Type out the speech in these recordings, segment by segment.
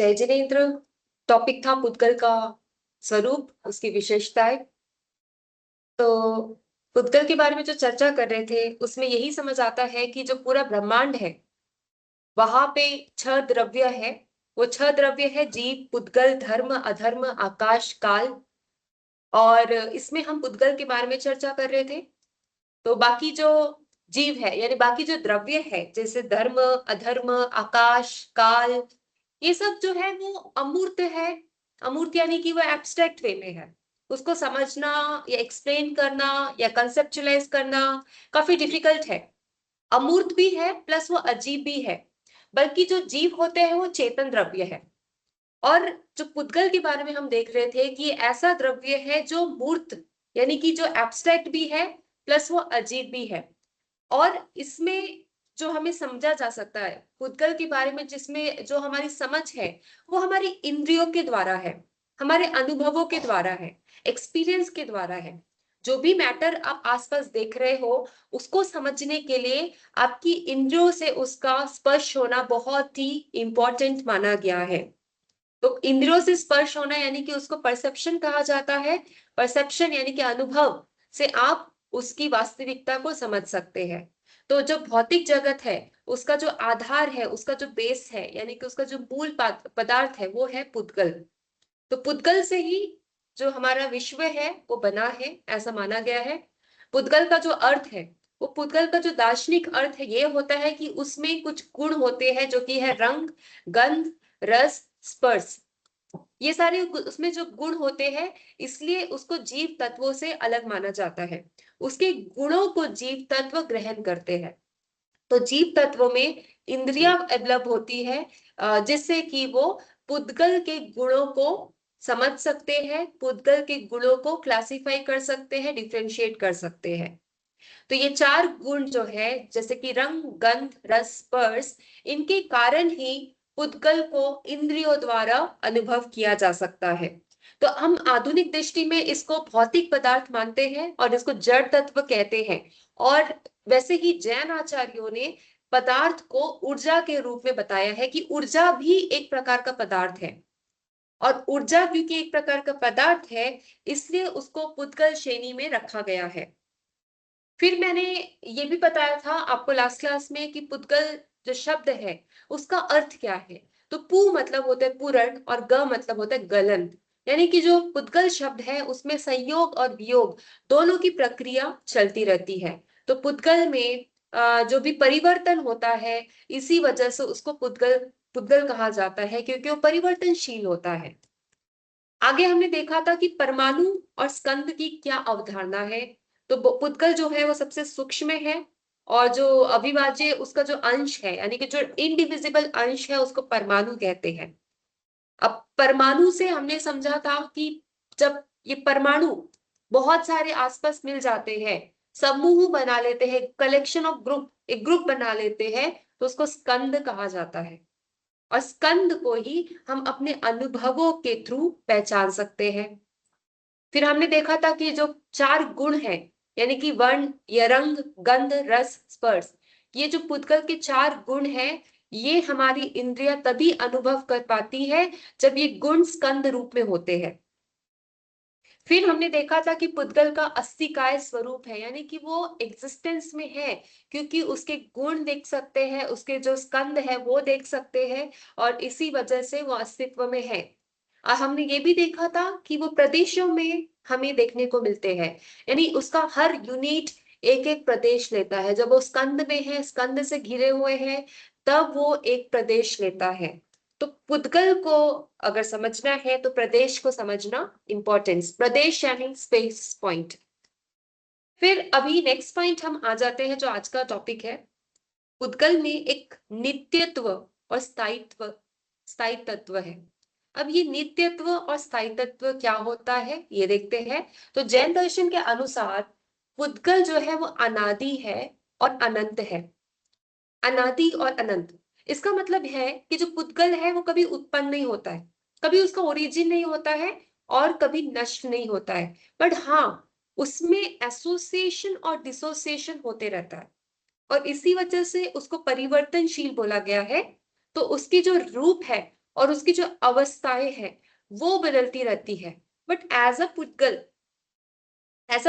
जय जिनेन्द्र। टॉपिक था पुद्गल का स्वरूप, उसकी विशेषताएं। तो पुद्गल के बारे में जो चर्चा कर रहे थे उसमें यही समझ आता है कि जो पूरा ब्रह्मांड है वहां पे 6 द्रव्य है। वो 6 द्रव्य है जीव, पुद्गल, धर्म, अधर्म, आकाश, काल। और इसमें हम पुद्गल के बारे में चर्चा कर रहे थे। तो बाकी जो जीव है यानी बाकी जो द्रव्य है जैसे धर्म, अधर्म, आकाश, काल, ये सब जो है वो अमूर्त है। अमूर्त यानी कि वो एब्स्ट्रैक्ट वे में है। उसको समझना या एक्सप्लेन करना या कंसेप्चुलाइज करना काफी डिफिकल्ट है। अमूर्त भी है प्लस वो अजीब भी है। बल्कि जो जीव होते हैं वो चेतन द्रव्य है। और जो पुद्गल के बारे में हम देख रहे थे कि ये ऐसा द्रव्य है जो मूर्त यानी कि जो एब्स्ट्रैक्ट भी है प्लस वो अजीब भी है। और इसमें जो हमें समझा जा सकता है पुद्गल के बारे में, जिसमें जो हमारी समझ है वो हमारी इंद्रियों के द्वारा है, हमारे अनुभवों के द्वारा है, एक्सपीरियंस के द्वारा है। जो भी मैटर आप आसपास देख रहे हो उसको समझने के लिए आपकी इंद्रियों से उसका स्पर्श होना बहुत ही इंपॉर्टेंट माना गया है। तो इंद्रियों से स्पर्श होना यानी कि उसको परसेप्शन कहा जाता है। परसेप्शन यानी कि अनुभव से आप उसकी वास्तविकता को समझ सकते हैं। तो जो भौतिक जगत है उसका जो आधार है, उसका जो बेस है यानी कि उसका जो मूल पदार्थ है वो है पुद्गल। तो पुद्गल से ही जो हमारा विश्व है वो बना है, ऐसा माना गया है। पुद्गल का जो अर्थ है, वो पुद्गल का जो दार्शनिक अर्थ है ये होता है कि उसमें कुछ गुण होते हैं जो कि है रंग, गंध, रस, स्पर्श। ये सारे उसमें जो गुण होते हैं इसलिए उसको जीव तत्वों से अलग माना जाता है। उसके गुणों को जीव तत्व ग्रहण करते हैं। तो जीव तत्वों में इंद्रियां डेवलप होती है जिससे कि वो पुद्गल के गुणों को समझ सकते हैं, पुद्गल के गुणों को क्लासिफाई कर सकते हैं, डिफ्रेंशिएट कर सकते हैं। तो ये 4 गुण जो है जैसे कि रंग, गंध, रस, स्पर्श, इनके कारण ही पुद्गल को इंद्रियों द्वारा अनुभव किया जा सकता है। तो हम आधुनिक दृष्टि में इसको भौतिक पदार्थ मानते हैं और इसको जड़ तत्व कहते हैं। और वैसे ही जैन आचार्यों ने पदार्थ को ऊर्जा के रूप में बताया है कि ऊर्जा भी एक प्रकार का पदार्थ है। और ऊर्जा क्योंकि एक प्रकार का पदार्थ है इसलिए उसको पुद्गल श्रेणी में रखा गया है। फिर मैंने ये भी बताया था आपको लास्ट क्लास में कि पुद्गल जो शब्द है उसका अर्थ क्या है। तो पू मतलब होता है पूरण और ग मतलब होता है गलन। यानी कि जो पुद्गल शब्द है उसमें संयोग और वियोग दोनों की प्रक्रिया चलती रहती है। तो पुद्गल में जो भी परिवर्तन होता है इसी वजह से उसको पुद्गल पुद्गल कहा जाता है क्योंकि वो परिवर्तनशील होता है। आगे हमने देखा था कि परमाणु और स्कंद की क्या अवधारणा है। तो पुद्गल जो है वो सबसे सूक्ष्म है और जो अविभाज्य उसका जो अंश है यानी कि जो इनडिविजिबल अंश है उसको परमाणु कहते हैं। अब परमाणु से हमने समझा था कि जब ये परमाणु बहुत सारे आसपास मिल जाते हैं, समूह बना लेते हैं, कलेक्शन ऑफ ग्रुप, एक ग्रुप बना लेते हैं, तो उसको स्कंद कहा जाता है। और स्कंद को ही हम अपने अनुभवों के थ्रू पहचान सकते हैं। फिर हमने देखा था कि जो 4 गुण हैं यानी कि वर्ण, या रंग, गंध, रस, स्पर्श, ये जो पुद्गल के 4 गुण हैं ये हमारी इंद्रियां तभी अनुभव कर पाती है जब ये गुण स्कंद रूप में होते हैं। फिर हमने देखा था कि पुद्गल का अस्तिकाय स्वरूप है यानी कि वो एग्जिस्टेंस में है क्योंकि उसके गुण देख सकते हैं, उसके जो स्कंद है वो देख सकते हैं और इसी वजह से वो अस्तित्व में है। और हमने ये भी देखा था कि वो प्रदेशों में हमें देखने को मिलते हैं यानी उसका हर यूनिट एक एक प्रदेश लेता है। जब वो स्कंद में है, स्कंद से घिरे हुए हैं, तब वो एक प्रदेश लेता है। तो पुद्गल को अगर समझना है तो प्रदेश को समझना इंपॉर्टेंस, प्रदेश यानी स्पेस पॉइंट। फिर अभी नेक्स्ट पॉइंट हम आ जाते हैं जो आज का टॉपिक है। पुद्गल में एक नित्यत्व और स्थायित्व, स्थायी तत्व है। अब ये नित्यत्व और स्थायी तत्व क्या होता है ये देखते हैं। तो जैन दर्शन के अनुसार पुद्गल जो है वो अनादि है और अनंत है। अनादि और अनंत, इसका मतलब है कि जो पुद्गल है वो कभी उत्पन्न नहीं होता है, कभी उसका ओरिजिन नहीं होता है और कभी नष्ट नहीं होता है। बट हाँ, उसमें एसोसिएशन और डिसोसिएशन होते रहता है और इसी वजह से उसको परिवर्तनशील बोला गया है। तो उसकी जो रूप है और उसकी जो अवस्थाएं हैं वो बदलती रहती है। बट एज अ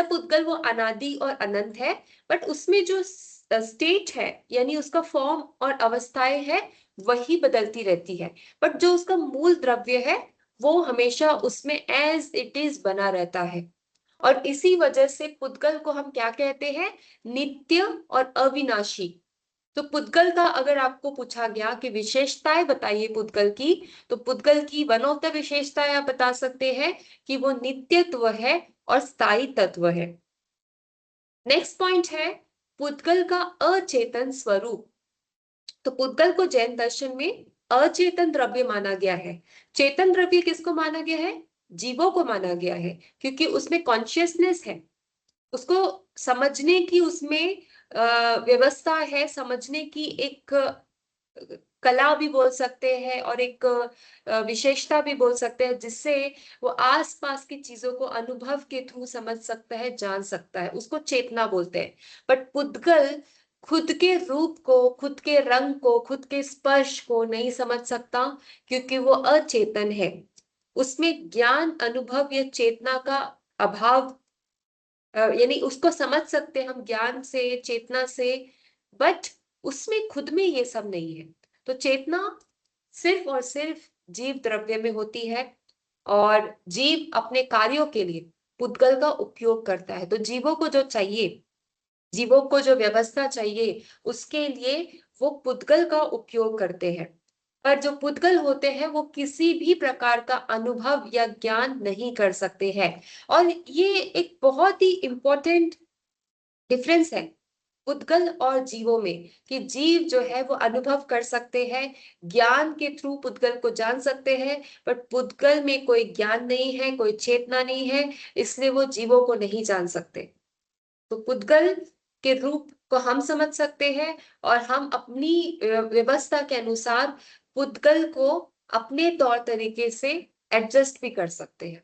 पुद्गल वो अनादि और अनंत है। बट उसमें जो स्टेट है यानी उसका फॉर्म और अवस्थाएं है वही बदलती रहती है। बट जो उसका मूल द्रव्य है वो हमेशा उसमें एज इट इज बना रहता है। और इसी वजह से पुद्गल को हम क्या कहते हैं? नित्य और अविनाशी। तो पुद्गल का अगर आपको पूछा गया कि विशेषताएं बताइए पुद्गल की, तो पुद्गल की वन ऑफ द विशेषताएं आप बता सकते हैं कि वो नित्यत्व है और स्थायी तत्व है। नेक्स्ट पॉइंट है पुद्गल का अचेतन स्वरूप। तो पुद्गल को जैन दर्शन में अचेतन द्रव्य माना गया है। चेतन द्रव्य किसको माना गया है? जीवों को माना गया है, क्योंकि उसमें कॉन्शियसनेस है, उसको समझने की उसमें व्यवस्था है, समझने की एक कला भी बोल सकते हैं और एक विशेषता भी बोल सकते हैं, जिससे वो आसपास की चीजों को अनुभव के थ्रू समझ सकता है, जान सकता है, उसको चेतना बोलते हैं। बट पुद्गल खुद के रूप को, खुद के रंग को, खुद के स्पर्श को नहीं समझ सकता, क्योंकि वो अचेतन है। उसमें ज्ञान, अनुभव या चेतना का अभाव, यानी उसको समझ सकते हैं हम ज्ञान से, चेतना से, बट उसमें खुद में ये सब नहीं है। तो चेतना सिर्फ और सिर्फ जीव द्रव्य में होती है, और जीव अपने कार्यों के लिए पुद्गल का उपयोग करता है। तो जीवों को जो चाहिए, जीवों को जो व्यवस्था चाहिए, उसके लिए वो पुद्गल का उपयोग करते हैं। पर जो पुद्गल होते हैं वो किसी भी प्रकार का अनुभव या ज्ञान नहीं कर सकते हैं। और ये एक बहुत ही इंपॉर्टेंट डिफरेंस है पुद्गल और जीवों में, कि जीव जो है वो अनुभव कर सकते हैं, ज्ञान के थ्रू पुद्गल को जान सकते हैं, बट पुद्गल में कोई ज्ञान नहीं है, कोई चेतना नहीं है, इसलिए वो जीवों को नहीं जान सकते। तो पुद्गल के रूप को हम समझ सकते हैं, और हम अपनी व्यवस्था के अनुसार पुद्गल को अपने तौर तरीके से एडजस्ट भी कर सकते हैं।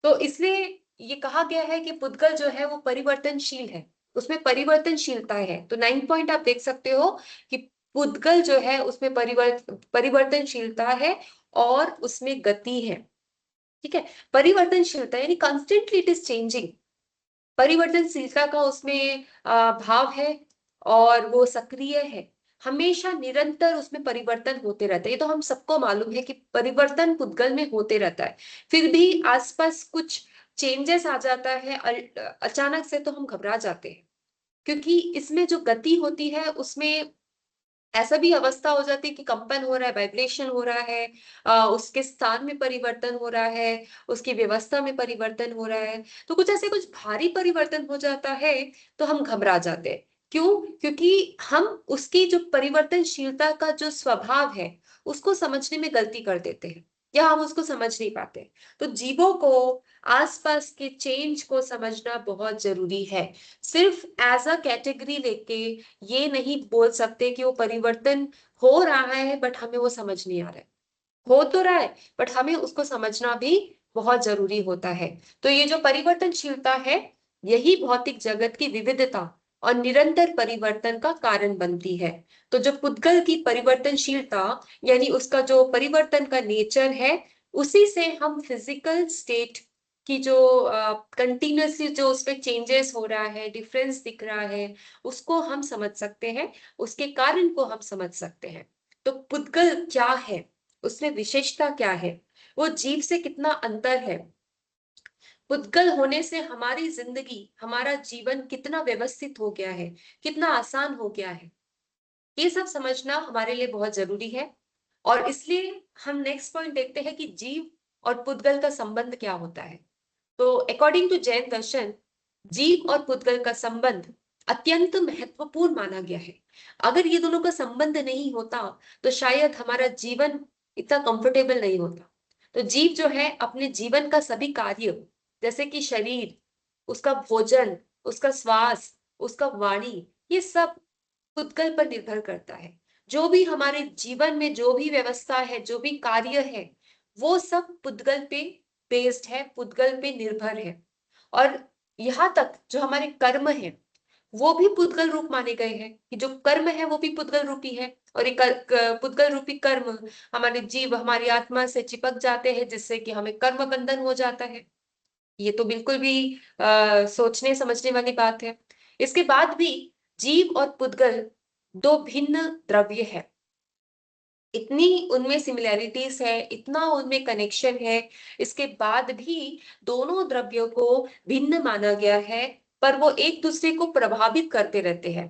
तो इसलिए ये कहा गया है कि पुद्गल जो है वो परिवर्तनशील है, उसमें परिवर्तनशीलता है। तो 9 पॉइंट आप देख सकते हो कि पुद्गल जो है उसमें परिवर्तनशीलता है और उसमें गति है। ठीक है, परिवर्तनशीलता यानी कॉन्स्टेंटली इट इज चेंजिंग। परिवर्तनशीलता का उसमें भाव है, और वो सक्रिय है, हमेशा निरंतर उसमें परिवर्तन होते रहते हैं। ये तो हम सबको मालूम है कि परिवर्तन पुद्गल में होते रहता है। फिर भी आसपास कुछ चेंजेस आ जाता है अचानक से, तो हम घबरा जाते हैं, क्योंकि इसमें जो गति होती है उसमें ऐसा भी अवस्था हो जाती है कि कंपन हो रहा है, वाइब्रेशन हो रहा है, उसके स्थान में परिवर्तन हो रहा है, उसकी व्यवस्था में परिवर्तन हो रहा है। तो कुछ ऐसे कुछ भारी परिवर्तन हो जाता है तो हम घबरा जाते हैं। क्यों? क्योंकि हम उसकी जो परिवर्तनशीलता का जो स्वभाव है उसको समझने में गलती कर देते हैं, या हम उसको समझ नहीं पाते। तो जीवों को आसपास के चेंज को समझना बहुत जरूरी है। सिर्फ एज अ कैटेगरी लेके ये नहीं बोल सकते कि वो परिवर्तन हो रहा है बट हमें वो समझ नहीं आ रहा है। हो तो रहा है बट हमें उसको समझना भी बहुत जरूरी होता है। तो ये जो परिवर्तनशीलता है यही भौतिक जगत की विविधता और निरंतर परिवर्तन का कारण बनती है। तो जो पुद्गल की परिवर्तनशीलता यानी उसका जो परिवर्तन का नेचर है, उसी से हम फिजिकल स्टेट की जो कंटिन्यूअसली जो उसमें चेंजेस हो रहा है, डिफरेंस दिख रहा है, उसको हम समझ सकते हैं, उसके कारण को हम समझ सकते हैं। तो पुद्गल क्या है, उसमें विशेषता क्या है, वो जीव से कितना अंतर है, पुद्गल होने से हमारी जिंदगी, हमारा जीवन कितना व्यवस्थित हो गया है, कितना आसान हो गया है, ये सब समझना हमारे लिए बहुत जरूरी है। और इसलिए हम नेक्स्ट पॉइंट देखते हैं कि जीव और पुद्गल का संबंध क्या होता है। तो अकॉर्डिंग टू जैन दर्शन, जीव और पुद्गल का संबंध अत्यंत महत्वपूर्ण माना गया है। अगर ये दोनों का संबंध नहीं होता तो शायद हमारा जीवन इतना कंफर्टेबल नहीं होता। तो जीव जो है अपने जीवन का सभी कार्य, जैसे कि शरीर, उसका भोजन, उसका श्वास, उसका वाणी, ये सब पुद्गल पर निर्भर करता है। जो भी हमारे जीवन में जो भी व्यवस्था है, जो भी कार्य है, वो सब पुद्गल पे बेस्ड है, पुद्गल पे निर्भर है। और यहाँ तक जो हमारे कर्म है वो भी पुद्गल रूप माने गए हैं कि जो कर्म है वो भी पुद्गल रूपी है, और ये पुद्गल रूपी कर्म हमारे जीव हमारी आत्मा से चिपक जाते हैं, जिससे कि हमें कर्म बंधन हो जाता है। ये तो बिल्कुल भी सोचने समझने वाली बात है। इसके बाद भी जीव और पुद्गल दो भिन्न द्रव्य है, इतनी उनमें सिमिलैरिटीज है, इतना उनमें कनेक्शन है, इसके बाद भी दोनों द्रव्यों को भिन्न माना गया है, पर वो एक दूसरे को प्रभावित करते रहते हैं,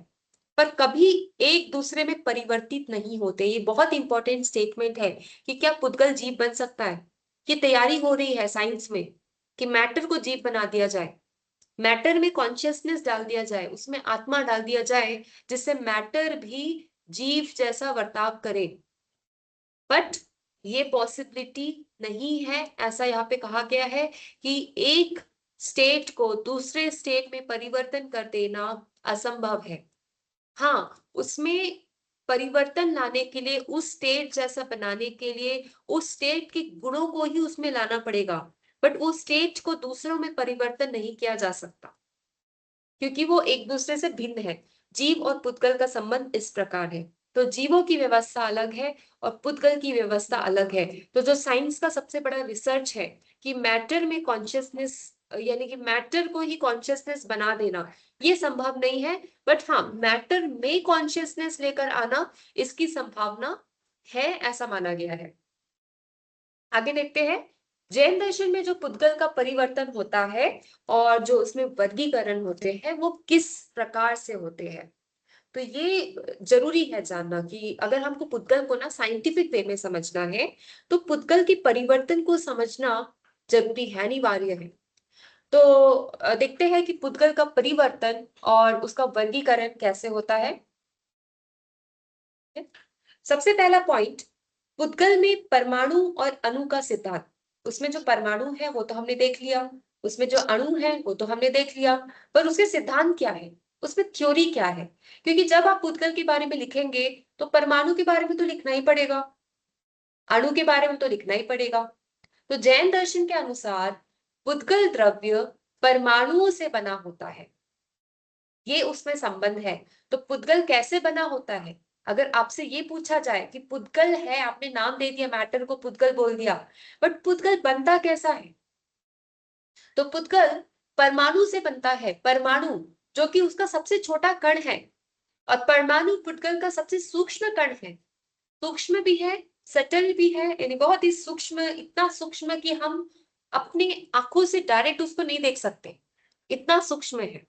पर कभी एक दूसरे में परिवर्तित नहीं होते। ये बहुत इंपॉर्टेंट स्टेटमेंट है कि क्या पुद्गल जीव बन सकता है। ये तैयारी हो रही है साइंस में कि मैटर को जीव बना दिया जाए, मैटर में कॉन्शियसनेस डाल दिया जाए, उसमें आत्मा डाल दिया जाए, जिससे मैटर भी जीव जैसा बर्ताव करे। बट ये पॉसिबिलिटी नहीं है, ऐसा यहाँ पे कहा गया है कि एक स्टेट को दूसरे स्टेट में परिवर्तन कर देना असंभव है। हाँ, उसमें परिवर्तन लाने के लिए, उस स्टेट जैसा बनाने के लिए उस स्टेट के गुणों को ही उसमें लाना पड़ेगा, बट उस स्टेट को दूसरों में परिवर्तन नहीं किया जा सकता, क्योंकि वो एक दूसरे से भिन्न है। जीव और पुद्गल का संबंध इस प्रकार है। तो जीवों की व्यवस्था अलग है और पुद्गल की व्यवस्था अलग है। तो जो साइंस का सबसे बड़ा रिसर्च है कि मैटर में कॉन्शियसनेस, यानी कि मैटर को ही कॉन्शियसनेस बना देना, ये संभव नहीं है। बट हाँ, मैटर में कॉन्शियसनेस लेकर आना, इसकी संभावना है, ऐसा माना गया है। आगे देखते हैं, जैन दर्शन में जो पुद्गल का परिवर्तन होता है और जो उसमें वर्गीकरण होते हैं वो किस प्रकार से होते हैं। तो ये जरूरी है जानना कि अगर हमको पुद्गल को ना साइंटिफिक वे में समझना है, तो पुद्गल के परिवर्तन को समझना जरूरी है, अनिवार्य है। तो देखते हैं कि पुद्गल का परिवर्तन और उसका वर्गीकरण कैसे होता है। सबसे पहला पॉइंट, पुद्गल में परमाणु और अणु का सिद्धांत। उसमें जो परमाणु है वो तो हमने देख लिया, उसमें जो अणु है वो तो हमने देख लिया, पर उसके सिद्धांत क्या है, उसमें थ्योरी क्या है। क्योंकि जब आप पुद्गल के बारे में लिखेंगे तो परमाणु के बारे में तो लिखना ही पड़ेगा, अणु के बारे में तो लिखना ही पड़ेगा। तो जैन दर्शन के अनुसार पुद्गल द्रव्य परमाणुओं से बना होता है, ये उसमें संबंध है। तो पुद्गल कैसे बना होता है, अगर आपसे ये पूछा जाए कि पुद्गल है, आपने नाम दे दिया, मैटर को पुद्गल बोल दिया, बट पुद्गल बनता कैसा है। तो पुद्गल परमाणु से बनता है, परमाणु जो कि उसका सबसे छोटा कण है, और परमाणु पुद्गल का सबसे सूक्ष्म कण है। सूक्ष्म भी है, सटल भी है, यानी बहुत ही सूक्ष्म, इतना सूक्ष्म कि हम अपनी आंखों से डायरेक्ट उसको नहीं देख सकते, इतना सूक्ष्म है।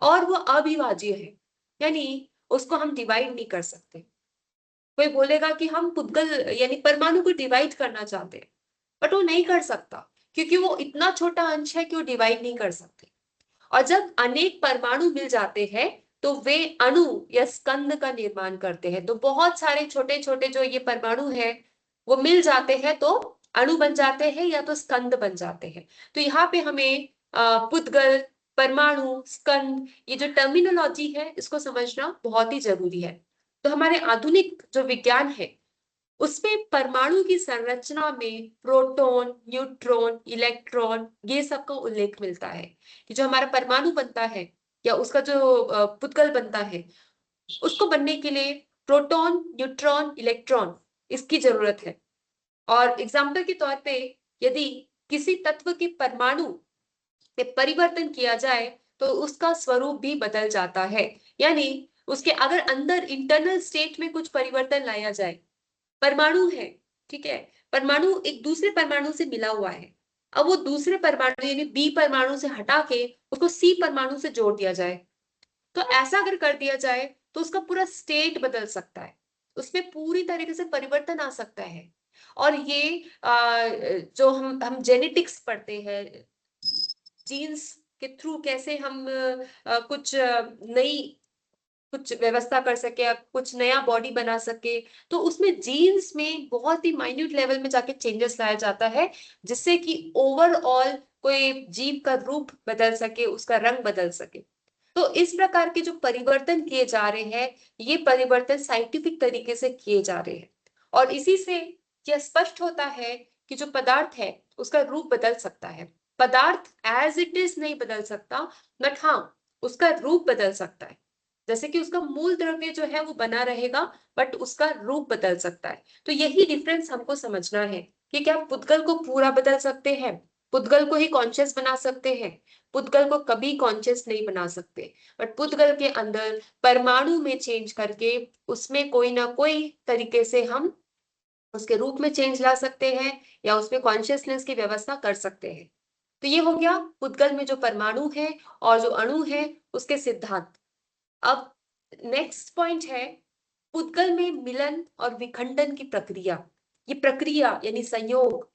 और वो अविभाज्य है, यानी उसको हम डिवाइड नहीं कर सकते। कोई बोलेगा कि हम पुद्गल यानी परमाणु को डिवाइड करना चाहते हैं, बट वो नहीं कर सकता, क्योंकि वो इतना छोटा अंश है कि वो डिवाइड नहीं कर सकते। और जब अनेक परमाणु मिल जाते हैं तो वे अणु या स्कंद का निर्माण करते हैं। तो बहुत सारे छोटे छोटे जो ये परमाणु है वो मिल जाते हैं तो अणु बन जाते हैं या तो स्कंद बन जाते हैं। तो यहाँ पे हमें पुद्गल, परमाणु, स्कंद, ये जो टर्मिनोलॉजी है इसको समझना बहुत ही जरूरी है। तो हमारे आधुनिक जो विज्ञान है उसमें परमाणु की संरचना में प्रोटॉन, न्यूट्रॉन, इलेक्ट्रॉन, ये सब का उल्लेख मिलता है कि जो हमारा परमाणु बनता है या उसका जो पुद्गल बनता है, उसको बनने के लिए प्रोटॉन, न्यूट्रॉन, इलेक्ट्रॉन, इसकी जरूरत है। और एग्जाम्पल के तौर पे यदि किसी तत्व के परमाणु में परिवर्तन किया जाए तो उसका स्वरूप भी बदल जाता है। यानी उसके अगर अंदर इंटरनल स्टेट में कुछ परिवर्तन लाया जाए, परमाणु है, ठीक है, परमाणु एक दूसरे परमाणु से मिला हुआ है, अब वो दूसरे परमाणु यानी बी परमाणु से हटा के उसको सी परमाणु से जोड़ दिया जाए, तो ऐसा अगर कर दिया जाए तो उसका पूरा स्टेट बदल सकता है, उसमें पूरी तरीके से परिवर्तन आ सकता है। और ये जो हम जेनेटिक्स पढ़ते हैं, जीन्स के थ्रू कैसे हम कुछ नई कुछ व्यवस्था कर सके या कुछ नया बॉडी बना सके, तो उसमें जीन्स में बहुत ही माइन्यूट लेवल में जाके चेंजेस लाया जाता है, जिससे कि ओवरऑल कोई जीव का रूप बदल सके, उसका रंग बदल सके। तो इस प्रकार के जो परिवर्तन किए जा रहे हैं, ये परिवर्तन साइंटिफिक तरीके से किए जा रहे हैं, और इसी से यह स्पष्ट होता है कि जो पदार्थ है उसका रूप बदल सकता है। पदार्थ एज इट इज नहीं बदल सकता, बट हाँ, उसका रूप बदल सकता है। जैसे कि उसका मूल द्रव्य जो है वो बना रहेगा, बट उसका रूप बदल सकता है। तो यही डिफरेंस हमको समझना है कि क्या पुद्गल को पूरा बदल सकते हैं, पुद्गल को ही कॉन्शियस बना सकते हैं, पुद्गल को कभी कॉन्शियस नहीं बना सकते, बट पुद्गल के अंदर परमाणु में चेंज करके उसमें कोई ना कोई तरीके से हम उसके रूप में चेंज ला सकते हैं या उसमें कॉन्शियसनेस की व्यवस्था कर सकते हैं। तो ये हो गया पुद्गल में जो परमाणु है और जो अणु है उसके सिद्धांत। अब नेक्स्ट पॉइंट है पुद्गल में मिलन और विखंडन की प्रक्रिया। ये प्रक्रिया यानी संयोग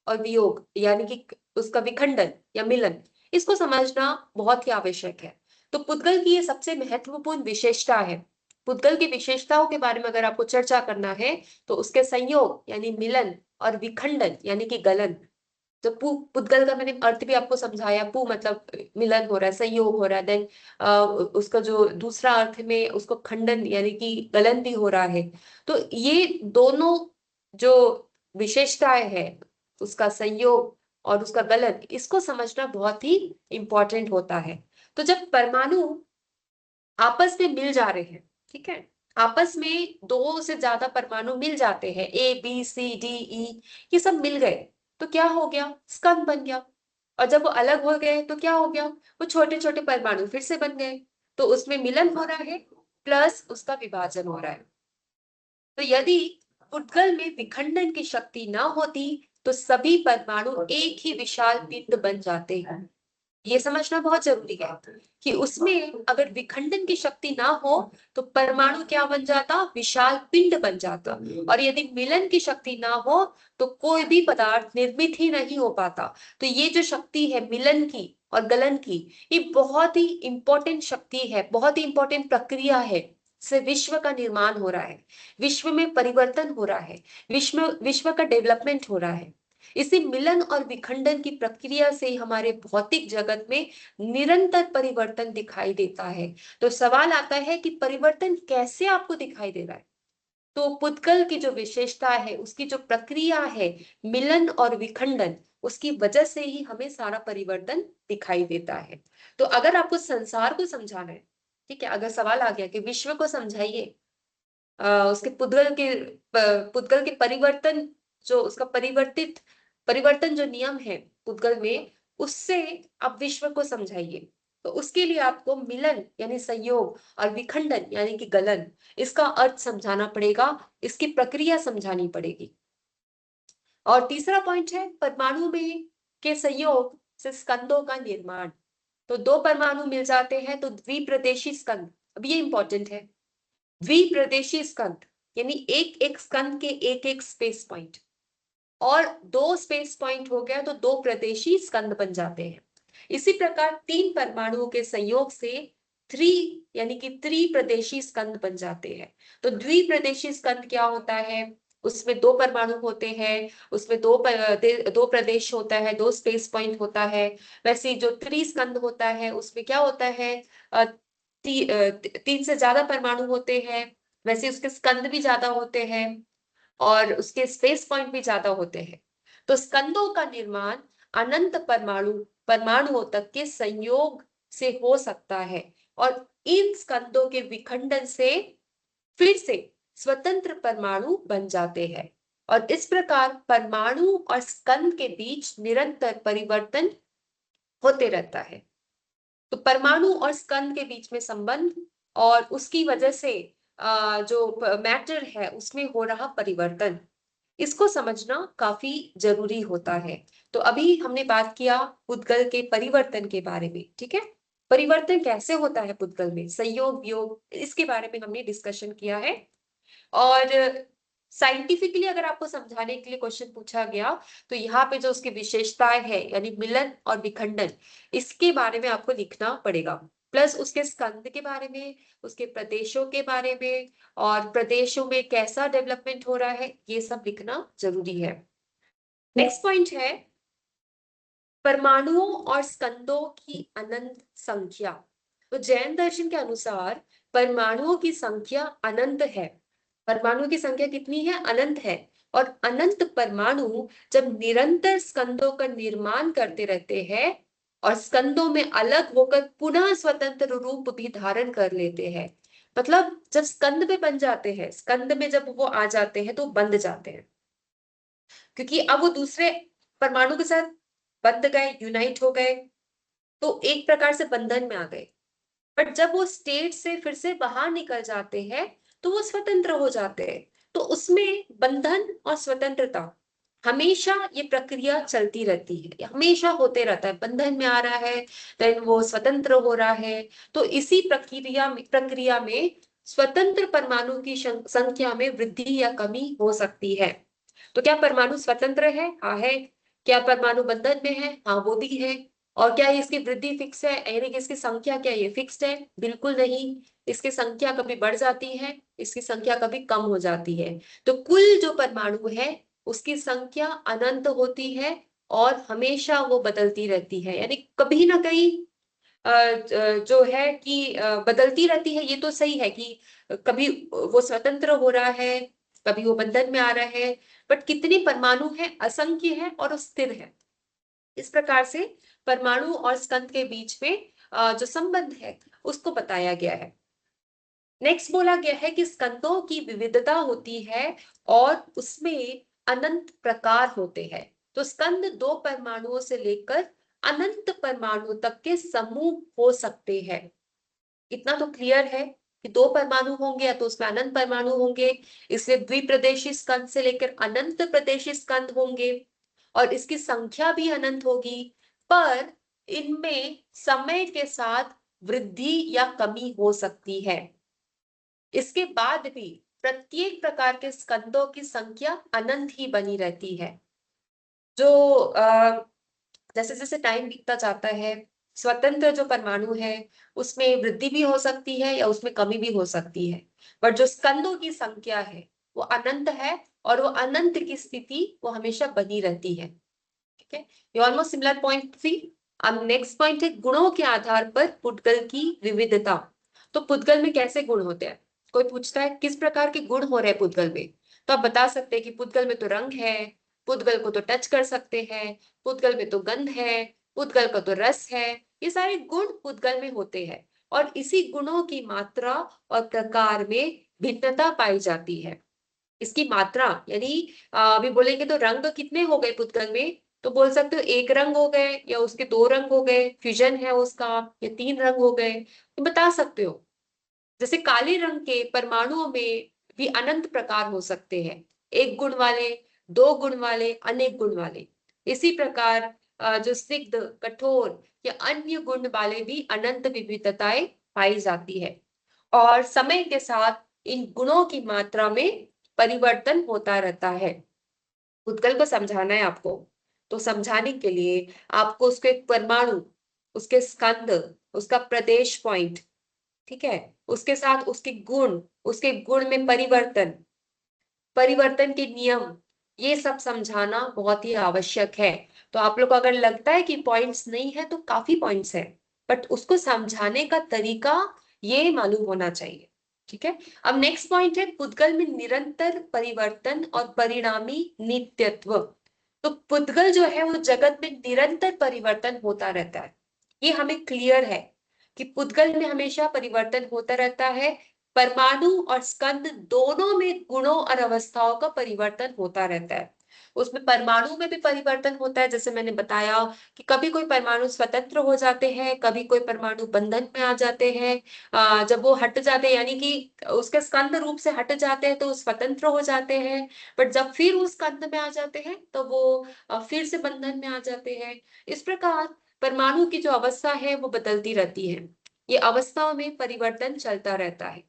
और वियोग यानी कि उसका विखंडन या मिलन, इसको समझना बहुत ही आवश्यक है। तो पुद्गल की ये सबसे महत्वपूर्ण विशेषता है। पुद्गल की विशेषताओं के बारे में अगर आपको चर्चा करना है तो उसके संयोग यानी मिलन और विखंडन यानी कि गलन। तो पुद्गल का मैंने अर्थ भी आपको समझाया, पु मतलब मिलन हो रहा है, संयोग हो रहा है, देन उसका जो दूसरा अर्थ में उसको खंडन यानी कि गलन भी हो रहा है। तो ये दोनों जो विशेषताएं है, उसका संयोग और उसका गलन, इसको समझना बहुत ही इंपॉर्टेंट होता है। तो जब परमाणु आपस में मिल जा रहे हैं, ठीक है, आपस में दो से ज्यादा परमाणु मिल जाते हैं, A B C D E, ये सब मिल गए, तो क्या हो गया, स्कंद बन गया। और जब वो अलग हो गए तो क्या हो गया, वो छोटे छोटे परमाणु फिर से बन गए। तो उसमें मिलन हो रहा है प्लस उसका विभाजन हो रहा है। तो यदि पुद्गल में विखंडन की शक्ति ना होती तो सभी परमाणु एक ही विशाल पिंड बन जाते हैं। ये समझना बहुत जरूरी है कि उसमें अगर विखंडन की शक्ति ना हो तो परमाणु क्या बन जाता, विशाल पिंड बन जाता। और यदि मिलन की शक्ति ना हो तो कोई भी पदार्थ निर्मित ही नहीं हो पाता। तो ये जो शक्ति है मिलन की और गलन की, ये बहुत ही इंपॉर्टेंट शक्ति है, बहुत ही इंपॉर्टेंट प्रक्रिया है। से विश्व का निर्माण हो रहा है, विश्व में परिवर्तन हो रहा है, विश्व विश्व का डेवलपमेंट हो रहा है। इसी मिलन और विखंडन की प्रक्रिया से हमारे भौतिक जगत में निरंतर परिवर्तन दिखाई देता है। तो सवाल आता है कि परिवर्तन कैसे आपको दिखाई दे रहा है। तो पुद्गल की जो विशेषता है, उसकी जो प्रक्रिया है मिलन और विखंडन, उसकी वजह से ही हमें सारा परिवर्तन दिखाई देता है। तो अगर आपको संसार को समझाना है, ठीक है, अगर सवाल आ गया कि विश्व को समझाइए, उसके पुद्गल के परिवर्तन, जो उसका परिवर्तन जो नियम है पुद्गल में, उससे आप विश्व को समझाइए। तो उसके लिए आपको मिलन यानी संयोग और विखंडन यानी कि गलन, इसका अर्थ समझाना पड़ेगा, इसकी प्रक्रिया समझानी पड़ेगी। और तीसरा पॉइंट है परमाणु में के संयोग से स्कंदों का निर्माण। तो दो परमाणु मिल जाते हैं तो द्विप्रदेशी स्कंद। अब ये इंपॉर्टेंट है, द्विप्रदेशी स्कंद यानी एक एक स्कंद के एक एक स्पेस पॉइंट, और दो स्पेस पॉइंट हो गया तो दो प्रदेशी स्कंद बन जाते हैं। इसी प्रकार तीन परमाणुओं के संयोग से थ्री यानी कि त्रिप्रदेशी स्कंद बन जाते हैं। तो द्विप्रदेशी स्कंद क्या होता है, उसमें दो परमाणु होते हैं, उसमें दो प्रदेश होता है, दो स्पेस पॉइंट होता है। वैसे जो त्रिस्कंद होता है उसमें क्या होता है, तीन से ज्यादा परमाणु होते हैं, वैसे उसके स्कंद भी ज्यादा होते हैं और उसके स्पेस पॉइंट भी ज्यादा होते हैं। तो स्कंदों का निर्माण अनंत परमाणुओं तक के संयोग से हो सकता है, और इन स्कंदों के विखंडन से फिर से स्वतंत्र परमाणु बन जाते हैं। और इस प्रकार परमाणु और स्कंद के बीच निरंतर परिवर्तन होते रहता है। तो परमाणु और स्कंद के बीच में संबंध और उसकी वजह से जो मैटर है उसमें हो रहा परिवर्तन, इसको समझना काफी जरूरी होता है। तो अभी हमने बात किया पुद्गल के परिवर्तन के बारे में, ठीक है, परिवर्तन कैसे होता है पुद्गल में, संयोग वियोग, इसके बारे में हमने डिस्कशन किया है। और साइंटिफिकली अगर आपको समझाने के लिए क्वेश्चन पूछा गया तो यहाँ पे जो उसकी विशेषताएं है यानी मिलन और विखंडन, इसके बारे में आपको लिखना पड़ेगा, प्लस उसके स्कंद के बारे में, उसके प्रदेशों के बारे में, और प्रदेशों में कैसा डेवलपमेंट हो रहा है, ये सब लिखना जरूरी है। नेक्स्ट पॉइंट है परमाणुओं और स्कंदों की अनंत संख्या। तो जैन दर्शन के अनुसार परमाणुओं की संख्या अनंत है। परमाणु की संख्या कितनी है, अनंत है। और अनंत परमाणु जब निरंतर स्कंदों का निर्माण करते रहते हैं और स्कंदों में अलग होकर पुनः स्वतंत्र रूप भी धारण कर लेते हैं। मतलब जब स्कंद में बन जाते हैं, स्कंद में जब वो आ जाते हैं तो बंध जाते हैं, क्योंकि अब वो दूसरे परमाणु के साथ बंध गए, यूनाइट हो गए, तो एक प्रकार से बंधन में आ गए। बट जब वो स्टेट से फिर से बाहर निकल जाते हैं तो वो स्वतंत्र हो जाते हैं। तो उसमें बंधन और स्वतंत्रता, हमेशा ये प्रक्रिया चलती रहती है, ये हमेशा होते रहता है। बंधन में आ रहा है, देन वो स्वतंत्र हो रहा है। तो इसी प्रक्रिया में स्वतंत्र परमाणु की संख्या में वृद्धि या कमी हो सकती है। तो क्या परमाणु स्वतंत्र है? हाँ है। क्या परमाणु बंधन में है? हाँ वो भी है। और क्या इसकी वृद्धि फिक्स है, यानी कि इसकी संख्या क्या ये फिक्स्ड है? बिल्कुल नहीं। इसकी संख्या कभी बढ़ जाती है, इसकी संख्या कभी कम हो जाती है। तो कुल जो परमाणु है उसकी संख्या अनंत होती है और हमेशा वो बदलती रहती है, यानी कभी ना कहीं जो है कि बदलती रहती है। ये तो सही है कि कभी वो स्वतंत्र हो रहा है, कभी वो बंधन में आ रहा है, बट कितने परमाणु है असंख्य है और स्थिर है। इस प्रकार से परमाणु और स्कंद के बीच में जो संबंध है उसको बताया गया है। नेक्स्ट बोला गया है कि स्कंदों की विविधता होती है और उसमें अनंत प्रकार होते हैं। तो स्कंद दो परमाणुओं से लेकर अनंत परमाणु तक के समूह हो सकते हैं। इतना तो क्लियर है कि दो परमाणु होंगे या तो उसमें अनंत परमाणु होंगे, इसलिए द्विप्रदेशी स्कंद से लेकर अनंत प्रदेशी स्कंद होंगे और इसकी संख्या भी अनंत होगी। पर इनमें समय के साथ वृद्धि या कमी हो सकती है। इसके बाद भी प्रत्येक प्रकार के स्कंदों की संख्या अनंत ही बनी रहती है। जो जैसे जैसे टाइम बीतता जाता है, स्वतंत्र जो परमाणु है उसमें वृद्धि भी हो सकती है या उसमें कमी भी हो सकती है। पर जो स्कंदों की संख्या है वो अनंत है और वो अनंत की स्थिति वो हमेशा बनी रहती है। ठीक है, ये ऑलमोस्ट सिमिलर पॉइंट थी। अब नेक्स्ट पॉइंट है गुणों के आधार पर पुद्गल की विविधता। तो पुद्गल में कैसे गुण होते हैं? कोई पूछता है किस प्रकार के गुण हो रहे हैं पुद्गल में, तो आप बता सकते हैं कि पुद्गल में तो रंग है, पुद्गल को तो टच कर सकते हैं, पुद्गल में तो गंध है, पुद्गल का तो रस है। ये सारे गुण पुद्गल में होते हैं और इसी गुणों की मात्रा और प्रकार में भिन्नता पाई जाती है। इसकी मात्रा यानी अभी बोलेंगे तो रंग कितने हो गए पुद्गल में, तो बोल सकते हो एक रंग हो गए या उसके दो रंग हो गए, फ्यूजन है उसका, या तीन रंग हो गए, तो बता सकते हो। जैसे काले रंग के परमाणुओं में भी अनंत प्रकार हो सकते हैं, एक गुण वाले, दो गुण वाले, अनेक गुण वाले। इसी प्रकार जो स्निग्ध, कठोर या अन्य गुण वाले भी अनंत विविधताएं पाई जाती है और समय के साथ इन गुणों की मात्रा में परिवर्तन होता रहता है। उत्कल को समझाना है आपको, तो समझाने के लिए आपको उसके परमाणु, उसके स्कंद, उसका प्रदेश पॉइंट, ठीक है, उसके साथ उसके गुण, उसके गुण में परिवर्तन, परिवर्तन के नियम, ये सब समझाना बहुत ही आवश्यक है। तो आप लोग को अगर लगता है कि पॉइंट्स नहीं है तो काफी पॉइंट्स है, बट उसको समझाने का तरीका ये मालूम होना चाहिए। ठीक है, अब नेक्स्ट पॉइंट है पुद्गल में निरंतर परिवर्तन और परिणामी नित्यत्व। तो पुद्गल जो है वो जगत में निरंतर परिवर्तन होता रहता है, ये हमें क्लियर है कि पुद्गल में हमेशा परिवर्तन होता रहता है। परमाणु और स्कंद दोनों में गुणों और अवस्थाओं का परिवर्तन होता रहता है। उसमें परमाणु में भी परिवर्तन होता है, जैसे मैंने बताया कि कभी कोई परमाणु स्वतंत्र हो जाते हैं, कभी कोई परमाणु बंधन में आ जाते हैं। जब वो हट जाते हैं यानी कि उसके स्कंद रूप से हट जाते हैं तो वो स्वतंत्र हो जाते हैं, बट जब फिर वो स्कंद में आ जाते हैं तो वो फिर से बंधन में आ जाते हैं। इस प्रकार परमाणु की जो अवस्था है वो बदलती रहती है, ये अवस्थाओं में परिवर्तन चलता रहता है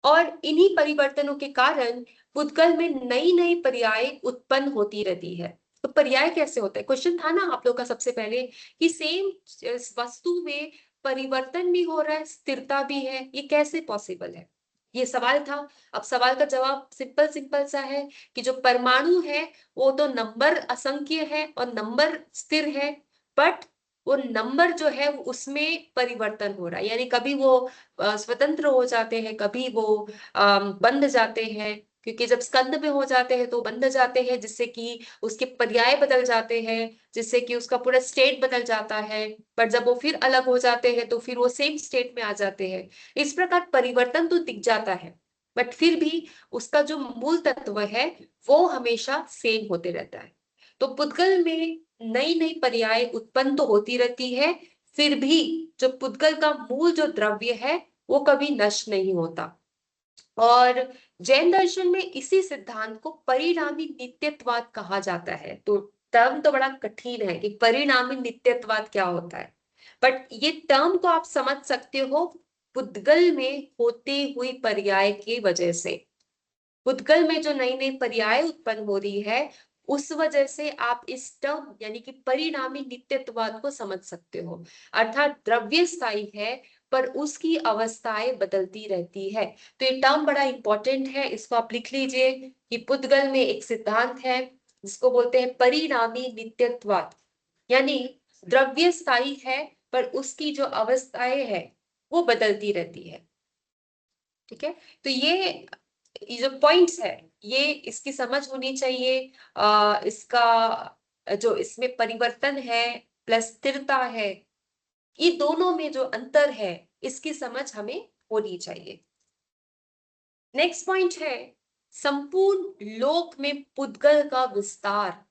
और इन्हीं परिवर्तनों के कारण पुद्गल में नई नई पर्याय उत्पन्न होती रहती है। तो पर्याय कैसे होता है, क्वेश्चन था ना आप लोग का सबसे पहले कि सेम वस्तु में परिवर्तन भी हो रहा है, स्थिरता भी है, ये कैसे पॉसिबल है, ये सवाल था। अब सवाल का जवाब सिंपल सिंपल सा है कि जो परमाणु है वो तो नंबर असंख्य है और नंबर स्थिर है, बट वो नंबर जो है उसमें परिवर्तन हो रहा है, यानी कभी वो स्वतंत्र हो जाते हैं, कभी वो बंध जाते हैं, क्योंकि जब स्कंद में हो जाते हैं तो बंध जाते हैं, जिससे कि उसके पर्याय बदल जाते हैं, जिससे कि उसका पूरा स्टेट बदल जाता है। पर जब वो फिर अलग हो जाते हैं तो फिर वो सेम स्टेट में आ जाते हैं। इस प्रकार परिवर्तन तो दिख जाता है, बट फिर भी उसका जो मूल तत्व है वो हमेशा सेम होते रहता है। तो पुद्गल में नई नई पर्याय उत्पन्न तो होती रहती है, फिर भी जो पुद्गल का मूल जो द्रव्य है वो कभी नष्ट नहीं होता। और जैन दर्शन में इसी सिद्धांत को परिणामी नित्यत्वाद कहा जाता है। तो टर्म तो बड़ा कठिन है कि परिणामी नित्यत्वाद क्या होता है, बट ये टर्म को आप समझ सकते हो पुद्गल में होती हुई पर्याय की वजह से। पुद्गल में जो नई नई पर्याय उत्पन्न हो रही है, उस वजह से आप इस टर्म यानी कि परिणामी नित्यत्ववाद को समझ सकते हो। अर्थात द्रव्य स्थायी है पर उसकी अवस्थाएं बदलती रहती है। तो ये टर्म बड़ा इंपॉर्टेंट है, इसको आप लिख लीजिए कि पुद्गल में एक सिद्धांत है जिसको बोलते हैं परिणामी नित्यत्ववाद, यानी द्रव्य स्थायी है पर उसकी जो अवस्थाएं है वो बदलती रहती है। ठीक है, तो ये जो पॉइंट्स है ये इसकी समझ होनी चाहिए। इसका जो इसमें परिवर्तन है प्लस स्थिरता है, ये दोनों में जो अंतर है इसकी समझ हमें होनी चाहिए। नेक्स्ट पॉइंट है संपूर्ण लोक में पुद्गल का विस्तार।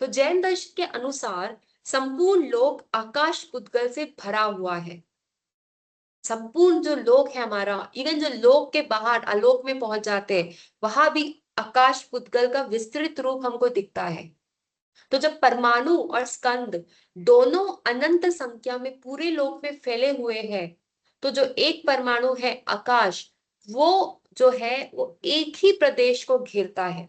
तो जैन दर्शन के अनुसार संपूर्ण लोक आकाश पुद्गल से भरा हुआ है। संपूर्ण जो लोक है हमारा, इवन जो लोक के बाहर आलोक में पहुंच जाते हैं, वहां भी आकाश पुद्गल का विस्तृत रूप हमको दिखता है। तो जब परमाणु और स्कंद दोनों अनंत संख्या में पूरे लोक में फैले हुए हैं, तो जो एक परमाणु है आकाश, वो जो है वो एक ही प्रदेश को घेरता है।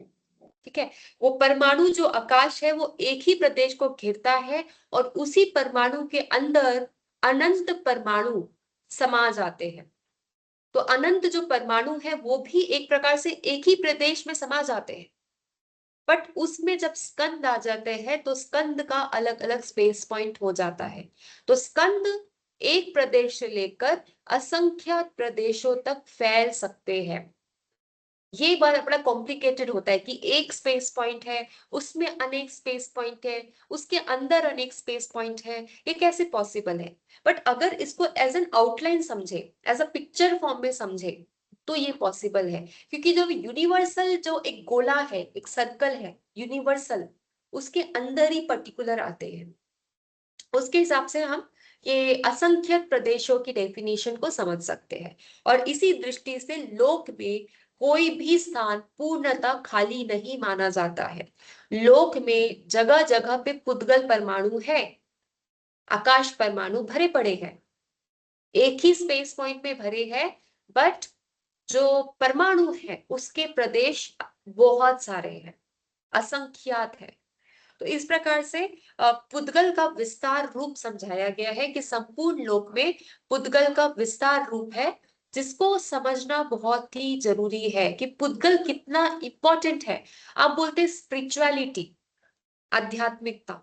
ठीक है, वो परमाणु जो आकाश है वो एक ही प्रदेश को घेरता है, और उसी परमाणु के अंदर अनंत परमाणु समा जाते हैं। तो अनंत जो परमाणु है वो भी एक प्रकार से एक ही प्रदेश में समा जाते हैं, बट उसमें जब स्कंद आ जाते हैं तो स्कंद का अलग अलग स्पेस पॉइंट हो जाता है। तो स्कंद एक प्रदेश से लेकर असंख्यात प्रदेशों तक फैल सकते हैं। ये बात बड़ा कॉम्प्लिकेटेड होता है कि एक स्पेस पॉइंट है, उसमें अनेक स्पेस पॉइंट है, उसके अंदर अनेक स्पेस पॉइंट है, ये कैसे पॉसिबल है। बट अगर इसको एज एन आउटलाइन समझे, एज अ पिक्चर फॉर्म में समझे, तो ये पॉसिबल है। क्योंकि जो यूनिवर्सल जो एक गोला है, एक सर्कल है यूनिवर्सल, उसके अंदर ही पर्टिकुलर आते हैं। उसके हिसाब से हम ये असंख्यक प्रदेशों की डेफिनेशन को समझ सकते हैं। और इसी दृष्टि से लोक में कोई भी स्थान पूर्णतः खाली नहीं माना जाता है। लोक में जगह जगह पे पुद्गल परमाणु है, आकाश परमाणु भरे पड़े हैं, एक ही स्पेस पॉइंट में भरे हैं, बट जो परमाणु है उसके प्रदेश बहुत सारे हैं, असंख्यात है। तो इस प्रकार से पुद्गल का विस्तार रूप समझाया गया है कि संपूर्ण लोक में पुद्गल का विस्तार रूप है, जिसको समझना बहुत ही जरूरी है कि पुद्गल कितना इंपॉर्टेंट है। आप बोलते हैं स्पिरिचुअलिटी, आध्यात्मिकता,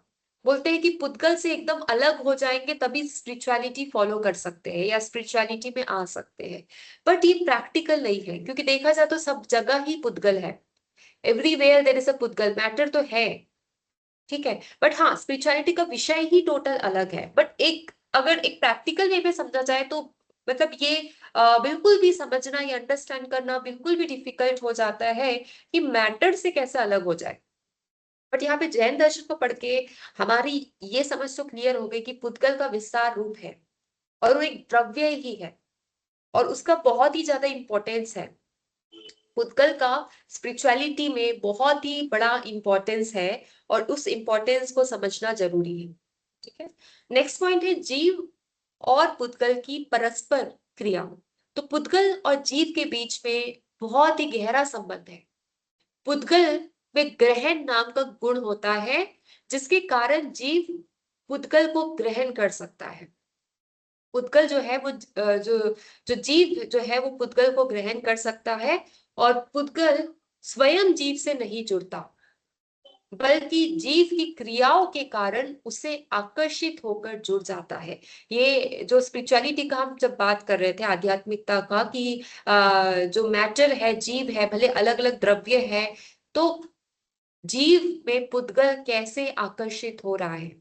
बोलते हैं कि पुद्गल से एकदम अलग हो जाएंगे तभी स्पिरिचुअलिटी फॉलो कर सकते हैं या स्पिरिचुअलिटी में आ सकते हैं। बट ये प्रैक्टिकल नहीं है, क्योंकि देखा जाए तो सब जगह ही पुद्गल है। एवरीवेयर देयर इज अ पुद्गल, मैटर तो है। ठीक है, बट हाँ स्पिरिचुअलिटी का विषय ही टोटल अलग है। बट एक अगर एक प्रैक्टिकल वे में समझा जाए तो मतलब ये बिल्कुल भी समझना या अंडरस्टैंड करना बिल्कुल भी डिफिकल्ट हो जाता है कि मैटर से कैसे अलग हो जाए। बट यहाँ पे जैन दर्शन को पढ़ के हमारी ये समझ तो क्लियर हो गई कि पुद्गल का विस्तार रूप है और वो एक द्रव्य ही है, और उसका बहुत ही ज्यादा इंपॉर्टेंस है। पुद्गल का स्पिरिचुअलिटी में बहुत ही बड़ा इंपॉर्टेंस है, और उस इंपॉर्टेंस को समझना जरूरी है। ठीक है, नेक्स्ट पॉइंट है जीव और पुद्गल की परस्पर क्रिया। तो पुद्गल और जीव के बीच में बहुत ही गहरा संबंध है। पुद्गल में ग्रहण नाम का गुण होता है, जिसके कारण जीव पुद्गल को ग्रहण कर सकता है। पुद्गल जो है वो जो जीव जो है वो पुद्गल को ग्रहण कर सकता है, और पुद्गल स्वयं जीव से नहीं जुड़ता। बल्कि जीव की क्रियाओं के कारण उसे आकर्षित होकर जुड़ जाता है। ये जो स्पिरिचुअलिटी का हम जब बात कर रहे थे, आध्यात्मिकता का, कि जो मैटर है, जीव है, भले अलग अलग द्रव्य है, तो जीव में पुद्गल कैसे आकर्षित हो रहा है,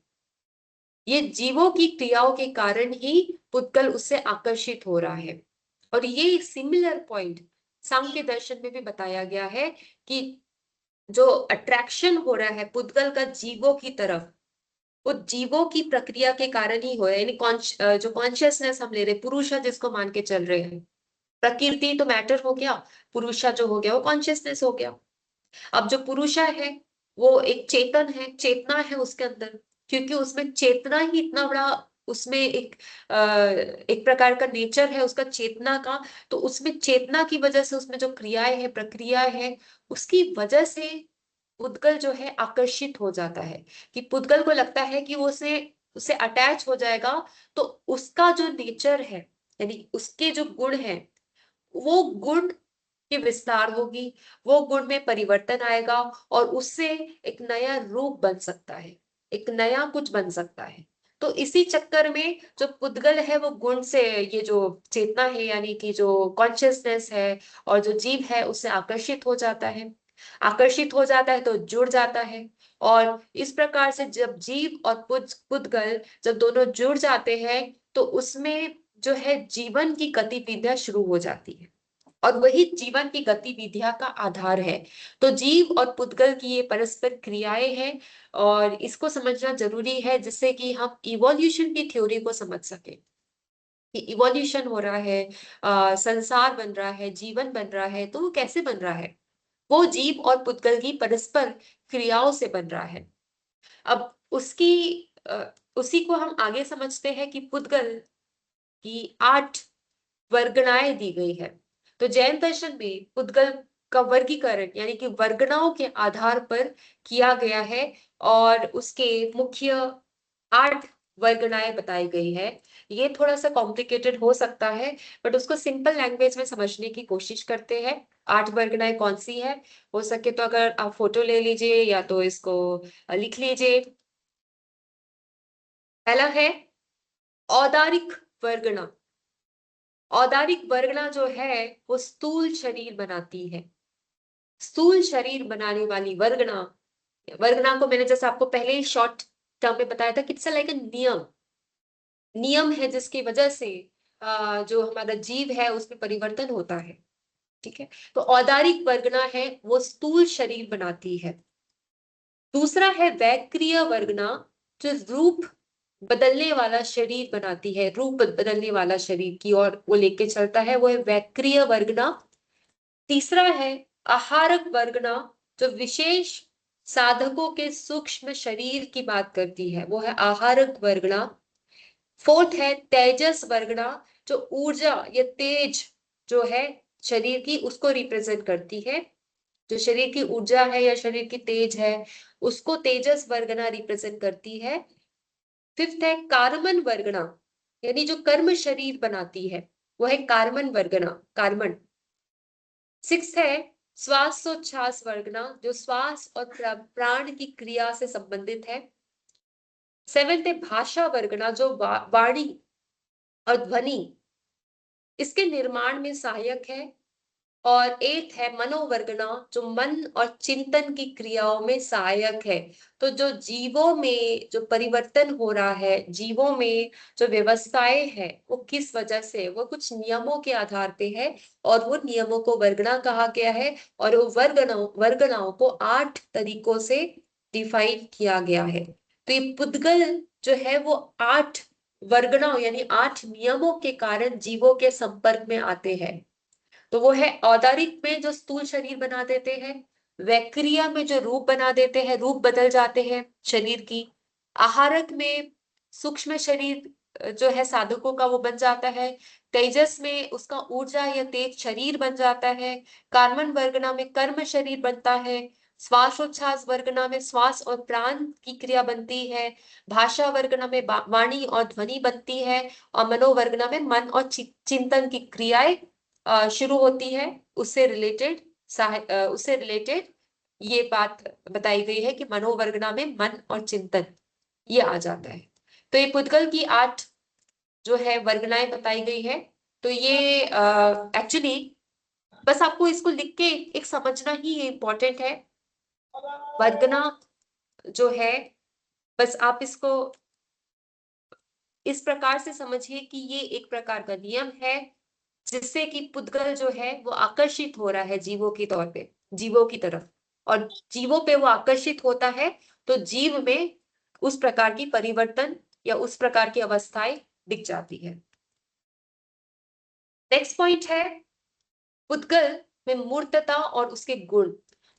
ये जीवों की क्रियाओं के कारण ही पुद्गल उससे आकर्षित हो रहा है। और ये सिमिलर पॉइंट सांख्य दर्शन में भी बताया गया है कि जो अट्रैक्शन हो रहा है पुद्गल का जीवों की तरफ, वो जीवों की प्रक्रिया के कारण ही हो रहा है। यानी जो कॉन्शियसनेस हम ले रहे, पुरुषा जिसको मान के चल रहे हैं, प्रकृति तो मैटर हो गया, पुरुषा जो हो गया वो कॉन्शियसनेस हो गया। अब जो पुरुषा है वो एक चेतन है, चेतना है उसके अंदर, क्योंकि उसमें चेतना ही इतना बड़ा, उसमें एक प्रकार का नेचर है उसका चेतना का। तो उसमें चेतना की वजह से उसमें जो क्रियाएं है, प्रक्रिया है, उसकी वजह से पुद्गल जो है आकर्षित हो जाता है, कि पुद्गल को लगता है कि वो उसे उसे अटैच हो जाएगा। तो उसका जो नेचर है, यानी उसके जो गुण है, वो गुण की विस्तार होगी, वो गुण में परिवर्तन आएगा, और उससे एक नया रूप बन सकता है, एक नया कुछ बन सकता है। तो इसी चक्कर में जो पुद्गल है वो गुण से, ये जो चेतना है यानी कि जो कॉन्शियसनेस है और जो जीव है, उससे आकर्षित हो जाता है। आकर्षित हो जाता है तो जुड़ जाता है। और इस प्रकार से जब जीव और पुद्गल जब दोनों जुड़ जाते हैं, तो उसमें जो है जीवन की गतिविधियां शुरू हो जाती है, और वही जीवन की गतिविधियां का आधार है। तो जीव और पुद्गल की ये परस्पर क्रियाएं हैं, और इसको समझना जरूरी है, जिससे कि हम इवोल्यूशन की थ्योरी को समझ सके, कि इवोल्यूशन हो रहा है, संसार बन रहा है, जीवन बन रहा है, तो वो कैसे बन रहा है, वो जीव और पुद्गल की परस्पर क्रियाओं से बन रहा है। अब उसी को हम आगे समझते हैं कि पुद्गल की 8 वर्गणाएं दी गई है। तो जैन दर्शन में पुद्गल का वर्गीकरण यानी कि वर्गणाओं के आधार पर किया गया है, और उसके मुख्य 8 वर्गणाएं बताई गई है। ये थोड़ा सा कॉम्प्लिकेटेड हो सकता है, बट उसको सिंपल लैंग्वेज में समझने की कोशिश करते हैं। 8 वर्गणाएं कौन सी है, हो सके तो अगर आप फोटो ले लीजिए या तो इसको लिख लीजिए। पहला है औदारिक वर्गना। औदारिक वर्गना जो है वो स्थूल शरीर बनाती है। स्थूल शरीर बनाने वाली वर्गना, वर्गना को मैंने जैसे आपको पहले ही शॉर्ट टर्म में बताया था कि इट्स लाइक अ नियम, नियम है जिसकी वजह से जो हमारा जीव है उसमें परिवर्तन होता है। ठीक है, तो औदारिक वर्गना है वो स्थूल शरीर बनाती है। दूसरा है वैक्रिय वर्गना, जो रूप बदलने वाला शरीर बनाती है, रूप बदलने वाला शरीर की ओर वो लेके चलता है, वो है वैक्रिय वर्गना। तीसरा है आहारक वर्गना, जो विशेष साधकों के सूक्ष्म शरीर की बात करती है, वो है आहारक वर्गना। फोर्थ है तेजस वर्गना, जो ऊर्जा या तेज जो है शरीर की, उसको रिप्रेजेंट करती है। जो शरीर की ऊर्जा है या शरीर की तेज है, उसको तेजस वर्गना रिप्रेजेंट करती है। फिफ्थ है कार्मन वर्गना, यानी जो कर्म शरीर बनाती है, वो है कार्मन वर्गना, कार्मन। सिक्स है श्वासोच्छ्वास वर्गना, जो श्वास और प्राण की क्रिया से संबंधित है। सेवेंथ है भाषा वर्गना, जो वाणी और ध्वनि इसके निर्माण में सहायक है। और एट है मनोवर्गना, जो मन और चिंतन की क्रियाओं में सहायक है। तो जो जीवों में जो परिवर्तन हो रहा है, जीवों में जो व्यवस्थाएं है, वो किस वजह से, वो कुछ नियमों के आधार पे है, और वो नियमों को वर्गना कहा गया है। और वो वर्गनाओं को 8 तरीकों से डिफाइन किया गया है। तो ये पुद्गल जो है वो 8 वर्गनाओं यानी 8 नियमों के कारण जीवों के संपर्क में आते हैं। तो वो है औदारिक में जो स्थूल शरीर बना देते हैं, वैक्रिया में जो रूप बना देते हैं, रूप बदल जाते हैं शरीर की, आहारक में सूक्ष्म शरीर जो है साधकों का वो बन जाता है, तेजस में उसका ऊर्जा या तेज शरीर बन जाता है, कार्बन वर्गना में कर्म शरीर बनता है, श्वासोच्छ्वास वर्गना में श्वास और प्राण की क्रिया बनती है, भाषा वर्गना में वाणी और ध्वनि बनती है, और मनोवर्गना में मन और चिंतन की क्रियाएं शुरू होती है। उससे रिलेटेड ये बात बताई गई है कि मनोवर्गना में मन और चिंतन ये आ जाता है। तो ये पुद्गल की 8 जो है वर्गनाएं बताई गई है। तो ये एक्चुअली बस आपको इसको लिख के एक समझना ही इम्पोर्टेंट है। वर्गना जो है, बस आप इसको इस प्रकार से समझिए कि ये एक प्रकार का नियम है जिससे कि पुद्गल जो है वो आकर्षित हो रहा है जीवों के तौर पे, जीवों की तरफ, और जीवों पे वो आकर्षित होता है तो जीव में उस प्रकार की परिवर्तन या उस प्रकार की अवस्थाएं दिख जाती है। नेक्स्ट पॉइंट है पुद्गल में मूर्तता और उसके गुण।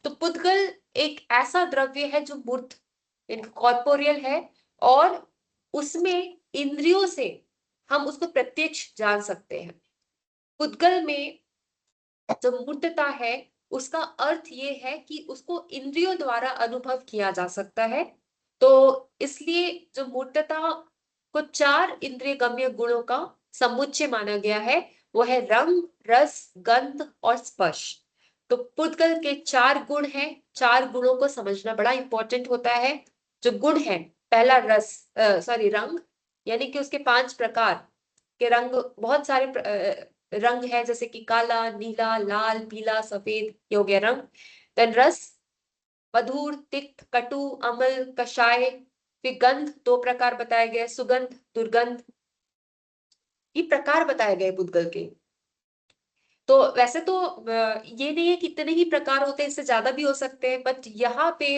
तो पुद्गल एक ऐसा द्रव्य है जो मूर्त कॉर्पोरियल है और उसमें इंद्रियों से हम उसको प्रत्यक्ष जान सकते हैं। पुद्गल में जो मूर्तता है उसका अर्थ ये है कि उसको इंद्रियों द्वारा अनुभव किया जा सकता है। तो इसलिए जो मूर्तता को 4 इंद्रिय गम्य गुणों का समुच्चय माना गया है, वो है रंग, रस, गंध और स्पर्श। तो पुद्गल के 4 गुण हैं। 4 गुणों को समझना बड़ा इंपॉर्टेंट होता है। जो गुण है, पहला रंग, यानी कि उसके 5 प्रकार के रंग, बहुत सारे रंग है, जैसे कि काला, नीला, लाल, पीला, सफेद, ये हो गया रंग। देन रस, मधुर, तिक्त, कटु, अम्ल, कषाय। फिर गंध 2 प्रकार बताए गए, सुगंध, दुर्गंध। ये प्रकार बताए गए पुद्गल के। तो वैसे तो ये नहीं है कितने ही प्रकार होते हैं, इससे ज्यादा भी हो सकते हैं, बट यहाँ पे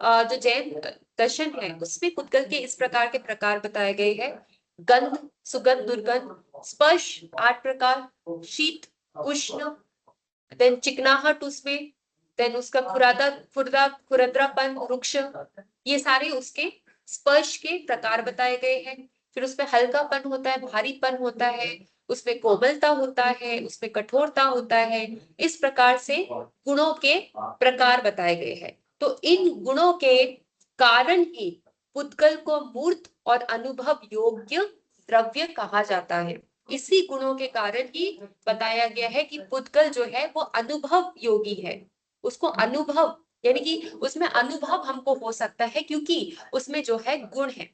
जो जैन दर्शन है उसमें पुद्गल के इस प्रकार के प्रकार बताए गए हैं। गंध, सुगंध, दुर्गंध। स्पर्श 8 प्रकार, शीत, उष्ण, देन चिकनाहट उसमें, देन उसका खुरदरापन, रुक्ष, ये सारे उसके स्पर्श के प्रकार बताए गए हैं। फिर उसमें हल्कापन होता है, भारीपन होता है, उसमें कोमलता होता है, उसमें कठोरता होता है। इस प्रकार से गुणों के प्रकार बताए गए हैं। तो इन गुणों के कारण ही पुद्गल को मूर्त और अनुभव योग्य द्रव्य कहा जाता है। इसी गुणों के कारण ही बताया गया है कि पुद्गल जो है वो अनुभव योगी है। उसको अनुभव, यानी कि उसमें अनुभव हमको हो सकता है क्योंकि उसमें जो है गुण है,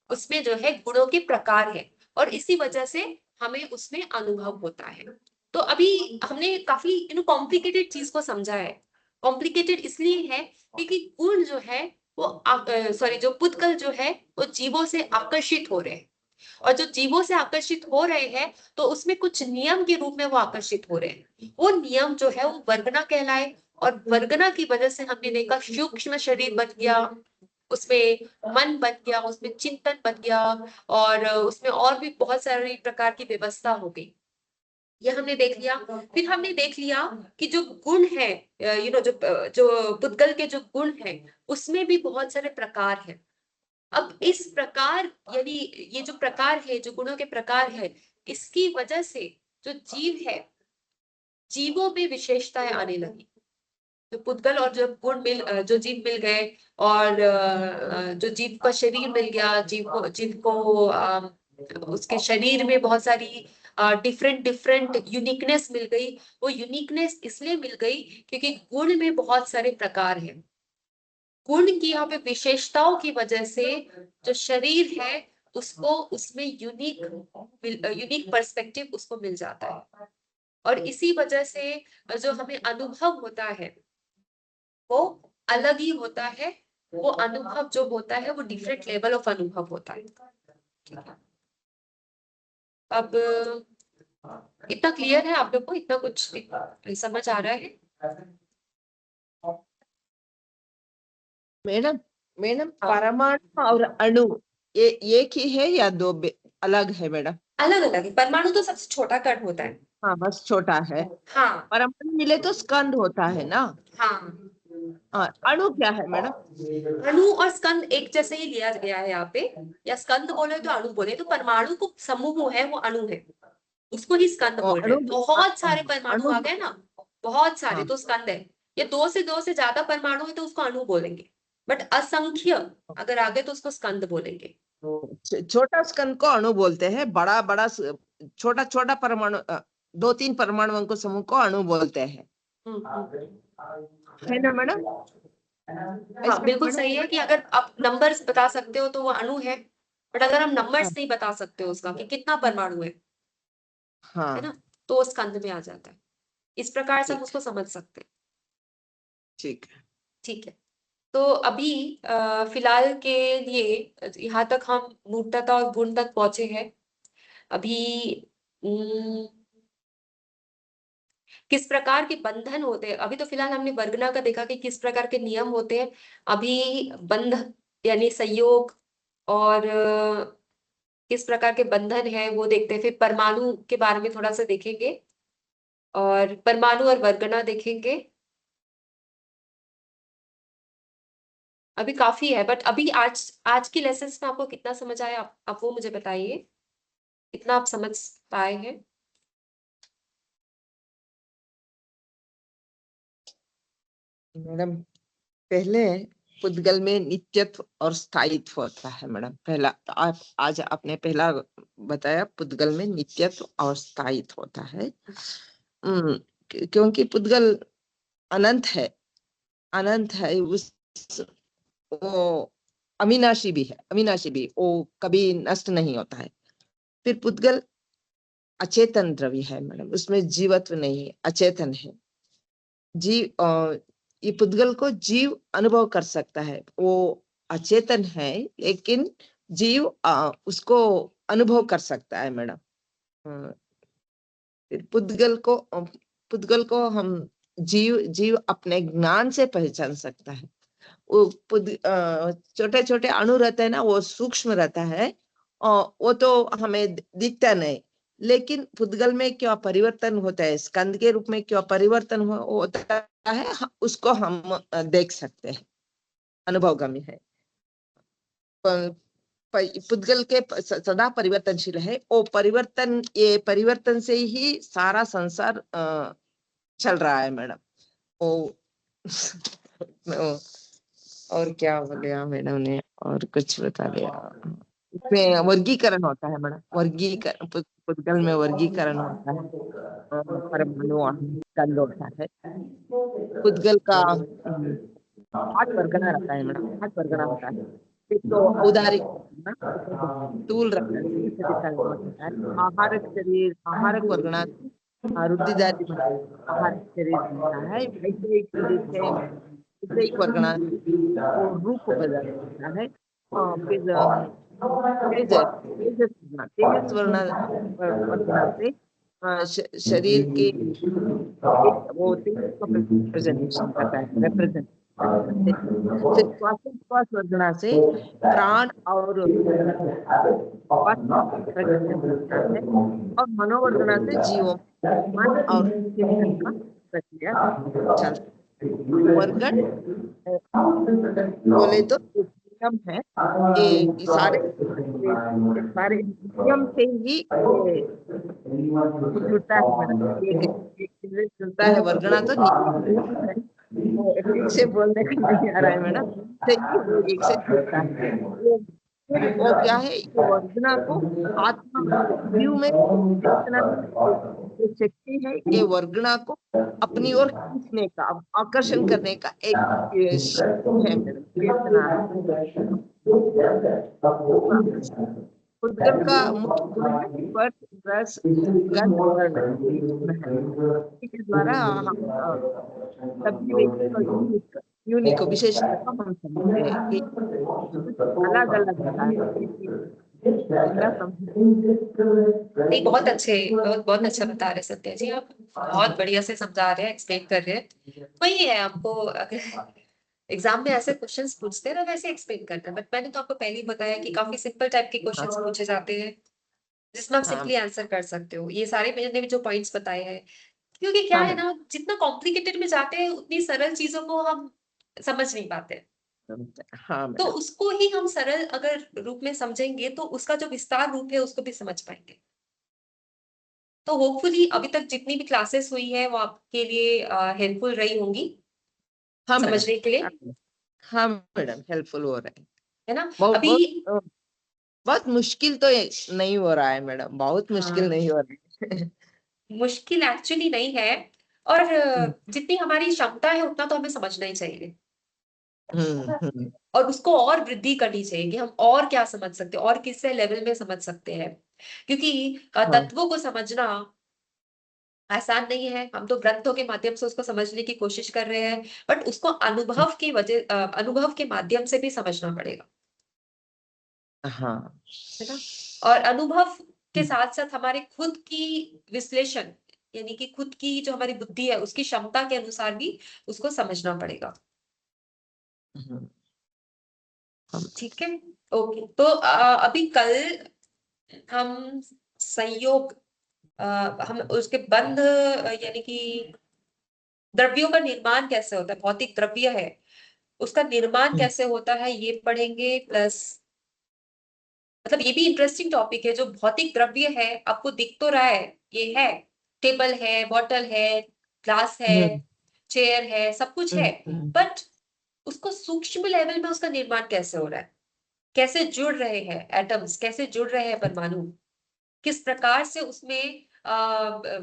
उसमें जो है गुणों के प्रकार है, और इसी वजह से हमें उसमें अनुभव होता है। तो अभी हमने काफी कॉम्प्लिकेटेड चीज को समझा है। कॉम्प्लिकेटेड इसलिए है क्योंकि गुण जो है वो जो पुद्गल जो है वो जीवों से आकर्षित हो रहे हैं, और जो जीवों से आकर्षित हो रहे हैं तो उसमें कुछ नियम के रूप में वो आकर्षित हो रहे हैं। वो नियम जो है वो वर्गना कहलाए, और वर्गना की वजह से हमने देखा सूक्ष्म शरीर बन गया, उसमें मन बन गया, उसमें चिंतन बन गया, और उसमें और भी बहुत सारी प्रकार की व्यवस्था हो गई। ये हमने देख लिया। फिर हमने देख लिया कि जो गुण है, जो पुद्गल के जो गुण है उसमें भी बहुत सारे प्रकार हैं। अब इस प्रकार, यानी ये जो प्रकार है, जो गुणों के प्रकार है, इसकी वजह से जो जीव है, जीवों में विशेषताएं आने लगी। जो पुद्गल और जो जीव मिल गए, और जो जीव का शरीर मिल गया, जीव को उसके शरीर में बहुत सारी डिफरेंट डिफरेंट यूनिकनेस मिल गई। वो यूनिकनेस इसलिए मिल गई क्योंकि गुण में बहुत सारे प्रकार हैं। गुण की यहाँ पे विशेषताओं की वजह से जो शरीर है उसको, उसमें यूनिक पर्सपेक्टिव उसको मिल जाता है, और इसी वजह से जो हमें अनुभव होता है वो अलग ही होता है। वो अनुभव जो होता है वो डिफरेंट लेवल ऑफ अनुभव होता है। ठीक है, अब इतना क्लियर है आप लोग को? इतना कुछ समझ आ रहा है? मैडम मैडम हाँ। परमाणु और अणु ये एक ही है या दो अलग है मैडम? अलग अलग है। परमाणु तो सबसे छोटा कण होता है। हाँ, बस छोटा है। हाँ परमाणु मिले तो स्कंद होता है ना? हाँ। अणु क्या है मैडम? अणु और स्कंद एक जैसे ही लिया गया है यहाँ पे, या स्कंद बोले तो अणु बोले, तो परमाणु को समूह है वो अणु है, उसको ही स्कंद बोल रहे अणु हैं। बहुत सारे परमाणु अणु आ गए ना, बहुत सारे, हाँ, तो स्कंद है। ये 2 से ज्यादा परमाणु है तो उसको अणु बोलेंगे, बट असंख्य अगर आ गए तो उसको स्कंद बोलेंगे। छोटा स्कंद को अणु बोलते हैं, बड़ा बड़ा छोटा छोटा परमाणु 2-3 परमाणुओं को समूह को अणु बोलते हैं, है ना मैडम? हाँ, ऐसा बिल्कुल मैडम। सही है कि अगर आप नंबर्स बता सकते हो तो वो अणु है, बट अगर हम हाँ नंबर्स नहीं बता सकते उसका कि कितना परमाणु है हाँ। ना? तो वो स्कंद में आ जाता है। इस प्रकार से हम ठीक उसको समझ सकते हैं। ठीक है। ठीक है। तो अभी फिलहाल के लिए यहाँ तक हम मूर्तता और गुण तक पहुंचे हैं। अभी किस प्रकार के बंधन होते हैं, अभी तो फिलहाल हमने वर्गना का देखा कि किस प्रकार के नियम होते हैं। अभी बंध यानी संयोग और किस प्रकार के बंधन है वो देखते हैं। फिर परमाणु के बारे में थोड़ा सा देखेंगे और परमाणु और वर्गना देखेंगे। अभी काफी है, बट अभी आज आज की लेसन्स में आपको कितना समझ आया, आप वो मुझे बताइए, कितना आप समझ पाए हैं। मैडम, पहले पुद्गल में नित्यत्व और स्थायित्व होता है मैडम। पहला तो आप आज आपने पहला बताया, पुद्गल में नित्यत्व और स्थायित्व होता है। क्योंकि पुद्गल अनंत है, अनंत है। उस वो अविनाशी भी है, अविनाशी भी, वो कभी नष्ट नहीं होता है। फिर पुद्गल अचेतन द्रव्य है मैडम, उसमें जीवत्व नहीं है, अचेतन है। ये पुद्गल को जीव अनुभव कर सकता है। वो अचेतन है लेकिन जीव उसको अनुभव कर सकता है मैडम। फिर पुद्गल को हम जीव जीव अपने ज्ञान से पहचान सकता है। वो छोटे छोटे अणु रहते हैं ना, वो सूक्ष्म रहता है और वो तो हमें दिखता नहीं। लेकिन पुद्गल में क्या परिवर्तन होता है, स्कंद के रूप में क्या परिवर्तन होता है, उसको हम देख सकते हैं, अनुभवगामी है। पुद्गल के सदा परिवर्तनशील है। वो परिवर्तन, ये परिवर्तन से ही सारा संसार चल रहा है मैडम। ओ और क्या बोलिया मैडम ने, और कुछ बता दिया। इसमें वर्गीकरण होता है मैडम, वर्गीकरण पुद्गल में वर्गीकरण होता है। परमाणु स्कंद होता है। पुद्गल का 8 वर्गना रहता है मैडम, 8 वर्गना होता है। एक तो औदारिक वर्गना, स्थूल रहता है, स्थूल शरीर का होता है। आहारक शरीर, आहारक वर्गना रुधिदारी में आहारक शरीर बनता है। वैसे शरीर से, वैसे वर्गना वो रूप बदलता है। फिर तेजस, तेजस वर्णना से शरीर के वो तेज को प्रेजेंटेशन करता है, रिप्रेजेंट करता है। फिर श्वास वर्णना से प्राण और श्वास प्रकट करता है। और मनोवर्णना से जीवों मन और चिंतन का प्रक्रिया चलता है। वर्गण बोले तो एक नियम है। ये सारे नियम से ही ये जुड़ता है मैडम। एक एक चीज़ जुड़ता है, वर्गना तो नियम है। वो ठीक से बोलने का नहीं आ रहा है मैडम। से ही वो एक से जुड़ता है। वो फिर वो क्या है, ये वर्गना को आत्मा, जीव में चेतना में जो शक्ति है, ये वर्गना को अपनी ओर खींचने का, आकर्षण करने का एक शक्ति है मैडम, चेतना है। उद्गम का मुख्य गुण है स्पर्श, रस, गंध, वर्ण, ये गुण है। इसके द्वारा हम सभी व्यक्ति और यूनिक यूनिक विशेषता को हम समझते हैं कि कुछ अलग अलग होता है, ऐसा समझ। नहीं, बहुत अच्छे, बहुत बहुत अच्छा बता रहे सत्या जी आप, बहुत बढ़िया से समझा रहे हैं, एक्सप्लेन कर रहे हैं। वही है, आपको अगर एग्जाम में ऐसे क्वेश्चंस पूछते हैं ना वैसे एक्सप्लेन करना है। बट मैंने तो आपको पहले ही बताया कि काफी सिंपल टाइप के हाँ क्वेश्चंस पूछे जाते हैं जिसमें आप हाँ सिंपली आंसर कर सकते हो। ये सारे मैंने भी जो पॉइंट्स बताए हैं, क्योंकि क्या हाँ है ना, जितना कॉम्प्लिकेटेड में जाते हैं उतनी सरल चीजों को हम समझ नहीं पाते। मैडम, हाँ तो मैडम। उसको ही हम सरल अगर रूप में समझेंगे तो उसका जो विस्तार रूप है उसको भी समझ पाएंगे। तो होपफुली अभी तक जितनी भी क्लासेस हुई है वो आपके लिए हेल्पफुल रही होंगी हाँ मैडम। समझने के हाँ लिए, मैडम। हाँ मैडम, हेल्पफुल हो रहा है। है ना? बहुत अभी बहुत बहुत मुश्किल तो नहीं हो रहा है मैडम, बहुत मुश्किल हाँ, नहीं हो रहा है। मुश्किल एक्चुअली नहीं है। और हम्म, जितनी हमारी क्षमता है उतना तो हमें समझना ही चाहिए। और उसको और वृद्धि करनी चाहिए कि हम और क्या समझ सकते हैं और किस लेवल में समझ सकते हैं, क्योंकि हाँ। तत्वों को समझना आसान नहीं है। हम तो ग्रंथों के माध्यम से उसको समझने की कोशिश कर रहे हैं, बट उसको अनुभव के माध्यम से भी समझना पड़ेगा, हाँ। है ना। और अनुभव के साथ साथ हमारे खुद की विश्लेषण, यानी कि खुद की जो हमारी बुद्धि है उसकी क्षमता के अनुसार भी उसको समझना पड़ेगा। ठीक है। ओके, तो अभी कल हम संयोग, हम उसके बंध, यानी कि द्रव्यों का निर्माण कैसे होता है, भौतिक द्रव्य है उसका निर्माण कैसे होता है ये पढ़ेंगे। प्लस मतलब ये भी इंटरेस्टिंग टॉपिक है, जो भौतिक द्रव्य है आपको दिख तो रहा है, ये है, टेबल है, बॉटल है, ग्लास है, चेयर है, सब कुछ है, बट उसको सूक्ष्म लेवल में उसका निर्माण कैसे हो रहा है, कैसे जुड़ रहे हैं एटम्स, कैसे जुड़ रहे हैं परमाणु, किस प्रकार से उसमें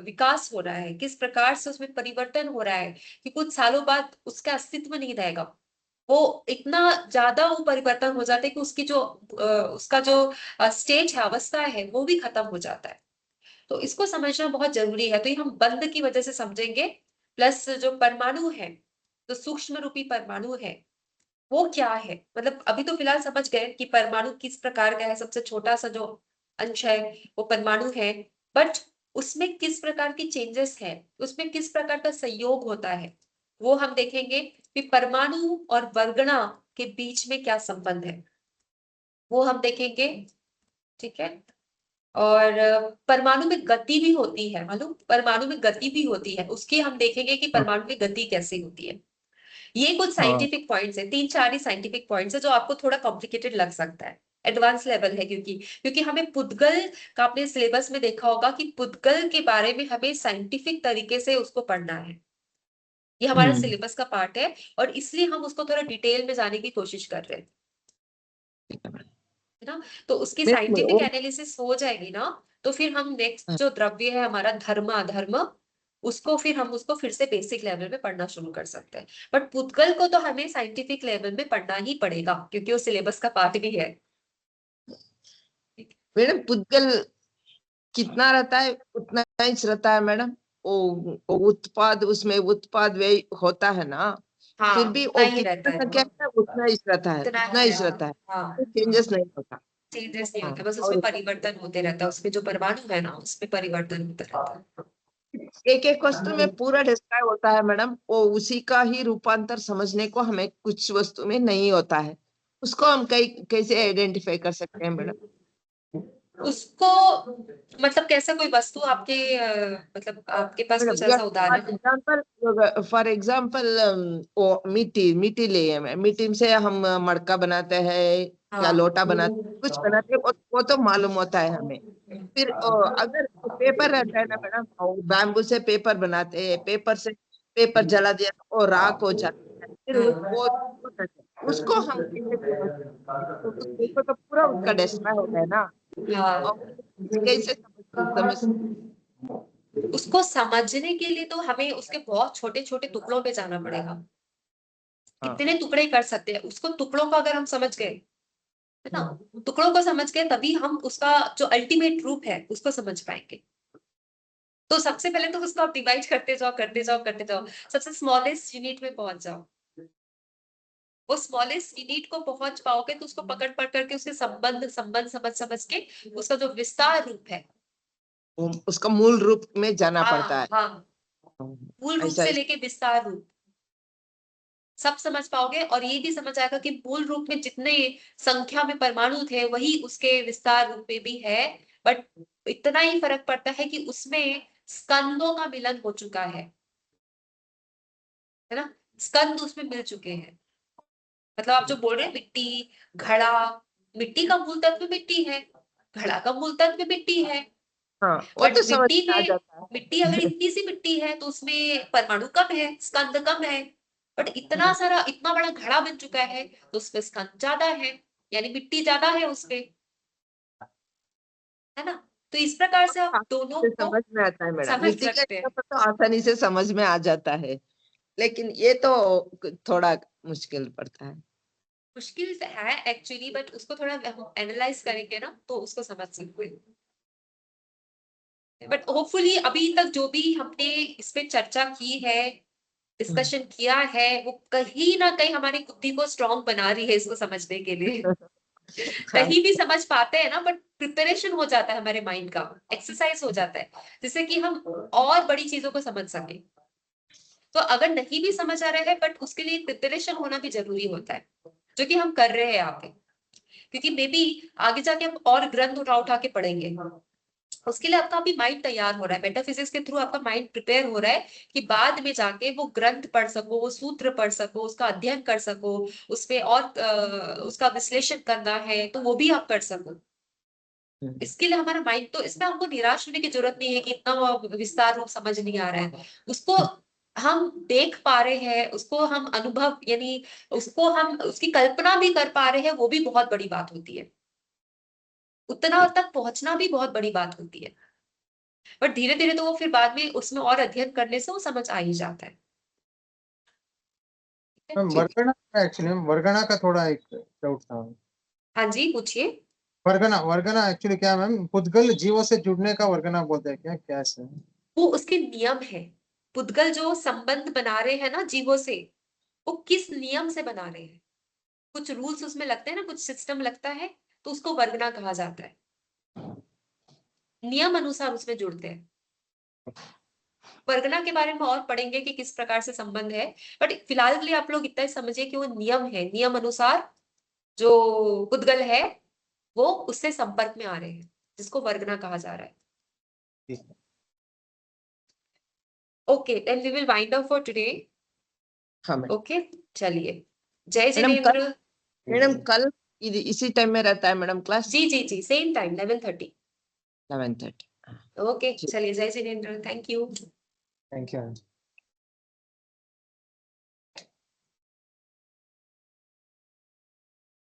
विकास हो रहा है, किस प्रकार से उसमें परिवर्तन हो रहा है कि कुछ सालों बाद उसका अस्तित्व नहीं रहेगा, वो इतना ज्यादा वो परिवर्तन हो जाता है कि उसका जो स्टेज है, अवस्था है, वो भी खत्म हो जाता है। तो इसको समझना बहुत जरूरी है, तो ये हम बंध की वजह से समझेंगे। प्लस जो परमाणु है, तो सूक्ष्म रूपी परमाणु है वो क्या है, मतलब अभी तो फिलहाल समझ गए कि परमाणु किस प्रकार का है, सबसे छोटा सा जो अंश है वो परमाणु है, बट उसमें किस प्रकार की चेंजेस है, उसमें किस प्रकार का संयोग होता है वो हम देखेंगे। कि परमाणु और वर्गणा के बीच में क्या संबंध है वो हम देखेंगे। ठीक है। और परमाणु में गति भी होती है, मालूम, परमाणु में गति भी होती है, उसकी हम देखेंगे कि परमाणु में गति कैसे होती है। ये कुछ हाँ। साइंटिफिक पॉइंट्स है, 3-4 ही साइंटिफिक पॉइंट्स है जो आपको थोड़ा कॉम्प्लिकेटेड लग सकता है, एडवांस लेवल है, क्योंकि हमें पुद्गल का अपने सिलेबस में देखा होगा कि पुद्गल के बारे में हमें साइंटिफिक तरीके से उसको पढ़ना है, ये हमारा सिलेबस का पार्ट है, और इसलिए हम उसको थोड़ा डिटेल में जाने की कोशिश कर रहे हैं, है ना। तो उसकी नहीं, साइंटिफिक वो एनालिसिस हो जाएगी ना, तो फिर हम नेक्स्ट जो द्रव्य है हमारा धर्म अधर्म, उसको फिर से बेसिक लेवल में पढ़ना शुरू कर सकते हैं। बट पुद्गल को तो हमें साइंटिफिक लेवल में पढ़ना ही पड़ेगा क्योंकि वो सिलेबस का पार्ट भी है। मैडम पुद्गल कितना रहता है उतना ही रहता है मैडम। वो उत्पाद, उसमें उत्पाद व्यय होता है ना, हाँ, फिर भी उतना वो ही रहता कितना है, संख्या है उतना ही रहता है, उतना उतना ही ही है, रहता है, हाँ, चेंजेस नहीं होता। चेंजेस नहीं हाँ। होते, बस उसमें और परिवर्तन होते रहता है, उसमें जो परमाणु है ना उसमें परिवर्तन होता रहता है। एक एक वस्तु में पूरा डिस्क्राइब होता है मैडम, वो उसी का ही रूपांतर समझने को हमें कुछ वस्तु में नहीं होता है, उसको हम कई कैसे आइडेंटिफाई कर सकते हैं मैडम। उसको मतलब कैसा कोई वस्तु आपके मतलब आपके पास कुछ मैडम ऐसा उदाहरण है? फॉर एग्जाम्पल वो मिट्टी मिट्टी ले है, मिट्टी से हम मटका बनाते हैं या हाँ, लोटा बनाते हैं, कुछ बनाते हैं, वो तो मालूम होता है हमें। फिर अगर पेपर रहता है ना मैडम, बैम्बू से पेपर बनाते हैं, पेपर से पेपर जला दिया तो वो राख हो जाता है, फिर वो उसको हम कैसे समझते हैं, तो उस पेपर का पूरा उसका डिस्ट्रॉय होता है ना, और हाँ, कैसे समझ। उसको समझने के लिए तो हमें उसके बहुत छोटे छोटे टुकड़ों पे जाना पड़ेगा। हाँ। कितने टुकड़े कर सकते हैं उसको, टुकड़ों को अगर हम समझ गए, है ना, टुकड़ों को समझ गए तभी हम उसका जो अल्टीमेट रूप है उसको समझ पाएंगे। तो सबसे पहले तो उसको आप डिवाइड करते जाओ करते जाओ करते जाओ, सबसे स्मॉलेस्ट यूनिट में पहुंच जाओ। वो स्मॉलेस्ट यूनिट को पहुंच पाओगे तो उसको पकड़ पकड़ करके उसके संबंध संबंध समझ समझ के उसका जो विस्तार रूप है, उसका मूल रूप में जाना पड़ता हाँ है। हाँ, मूल रूप ऐसा से ऐसा। लेके विस्तार रूप सब समझ पाओगे, और ये भी समझ आएगा कि मूल रूप में जितने संख्या में परमाणु थे वही उसके विस्तार रूप में भी है, बट इतना ही फर्क पड़ता है कि उसमें स्कंदों का मिलन हो चुका है ना, स्कंद उसमें मिल चुके हैं। मतलब आप जो बोल रहे हैं मिट्टी, घड़ा, मिट्टी का मूल तत्व मिट्टी है, घड़ा का मूल तत्व मिट्टी है, हाँ, वो बट तो समझ में आ जाता मिट्टी अगर है। इतनी सी मिट्टी है तो उसमें परमाणु कम है, स्कंद कम है, बट इतना सारा इतना बड़ा घड़ा बन चुका है तो उसमें स्कंद ज्यादा है, यानी मिट्टी ज्यादा है उसमें, है ना। तो इस प्रकार से आप आसानी दोनों से को समझ में आता है मैडम, समझ मिट्टी का सकते हिसाब हैं। तो आसानी से समझ में आ जाता है, लेकिन ये तो थोड़ा मुश्किल पड़ता है। मुश्किल है एक्चुअली, बट उसको थोड़ा एनालाइज करेंगे ना तो उसको समझ सकते हैं। बट होपफुली अभी तक जो भी हमने इस पे चर्चा की है, डिस्कशन किया है, वो कहीं ना कहीं हमारी बुद्धि को स्ट्रांग बना रही है इसको समझने के लिए। कहीं भी समझ पाते हैं ना, बट प्रिपरेशन हो जाता है हमारे माइंड का, एक्सरसाइज हो जाता है, जिससे कि हम और बड़ी चीजों को समझ सके। तो अगर नहीं भी समझ आ रहा है, बट उसके लिए प्रिपरेशन होना भी जरूरी होता है, जो कि हम कर रहे हैं यहाँ पे। क्योंकि मे बी आगे जाके हम और ग्रंथ उठा उठा के पढ़ेंगे, उसके लिए आपका अभी माइंड तैयार हो रहा है, मेटाफिजिक्स के थ्रू आपका माइंड प्रिपेयर हो रहा है कि बाद में जाके वो ग्रंथ पढ़ सको, वो सूत्र पढ़ सको, उसका अध्ययन कर सको, उसपे और उसका विश्लेषण करना है तो वो भी आप कर सको। इसके लिए हमारा माइंड, तो इसमें हमको निराश होने की जरूरत नहीं है कि इतना विस्तार रूप समझ नहीं आ रहा है। उसको हम देख पा रहे हैं, उसको हम अनुभव यानी उसको हम उसकी कल्पना भी कर पा रहे हैं, वो भी बहुत बड़ी बात होती है। उतना तक पहुंचना भी बहुत बड़ी बात होती है। बट धीरे धीरे तो वो फिर बाद में उसमें और अध्ययन करने से वो समझ आ ही जाता है। मैम वर्गना एक्चुअली वर्गना का थोड़ा एक डाउट था। हाँ जी, पूछिए। वर्गना वर्गना एक्चुअली क्या मैम, पुद्गल जीवों से जुड़ने का वर्गना बोलते हैं क्या, कैसे? वो उसके नियम है। पुद्गल जो संबंध बना रहे हैं ना जीवों से, वो किस नियम से बना रहे हैं, कुछ रूल्स उसमें लगते हैं ना, कुछ सिस्टम लगता है, तो उसको वर्गना कहा जाता है। नियम अनुसार उसमें जुड़ते हैं। वर्गना के बारे में और पढ़ेंगे कि किस प्रकार से संबंध है, बट फिलहाल के लिए आप लोग इतना ही समझिए कि वो नियम है, नियम अनुसार जो पुद्गल है वो उससे संपर्क में आ रहे हैं, जिसको वर्गना कहा जा रहा है। Okay, then we will wind up for today. हाँ मैडम। ओके, चलिए। जय मैडम जिनेन्द्र। कल इसी टाइम में रहता है मैडम क्लास? जी जी जी, सेम टाइम 11:30। 11:30। ओके, चलिए, जय Jinendra, thank you. Thank you.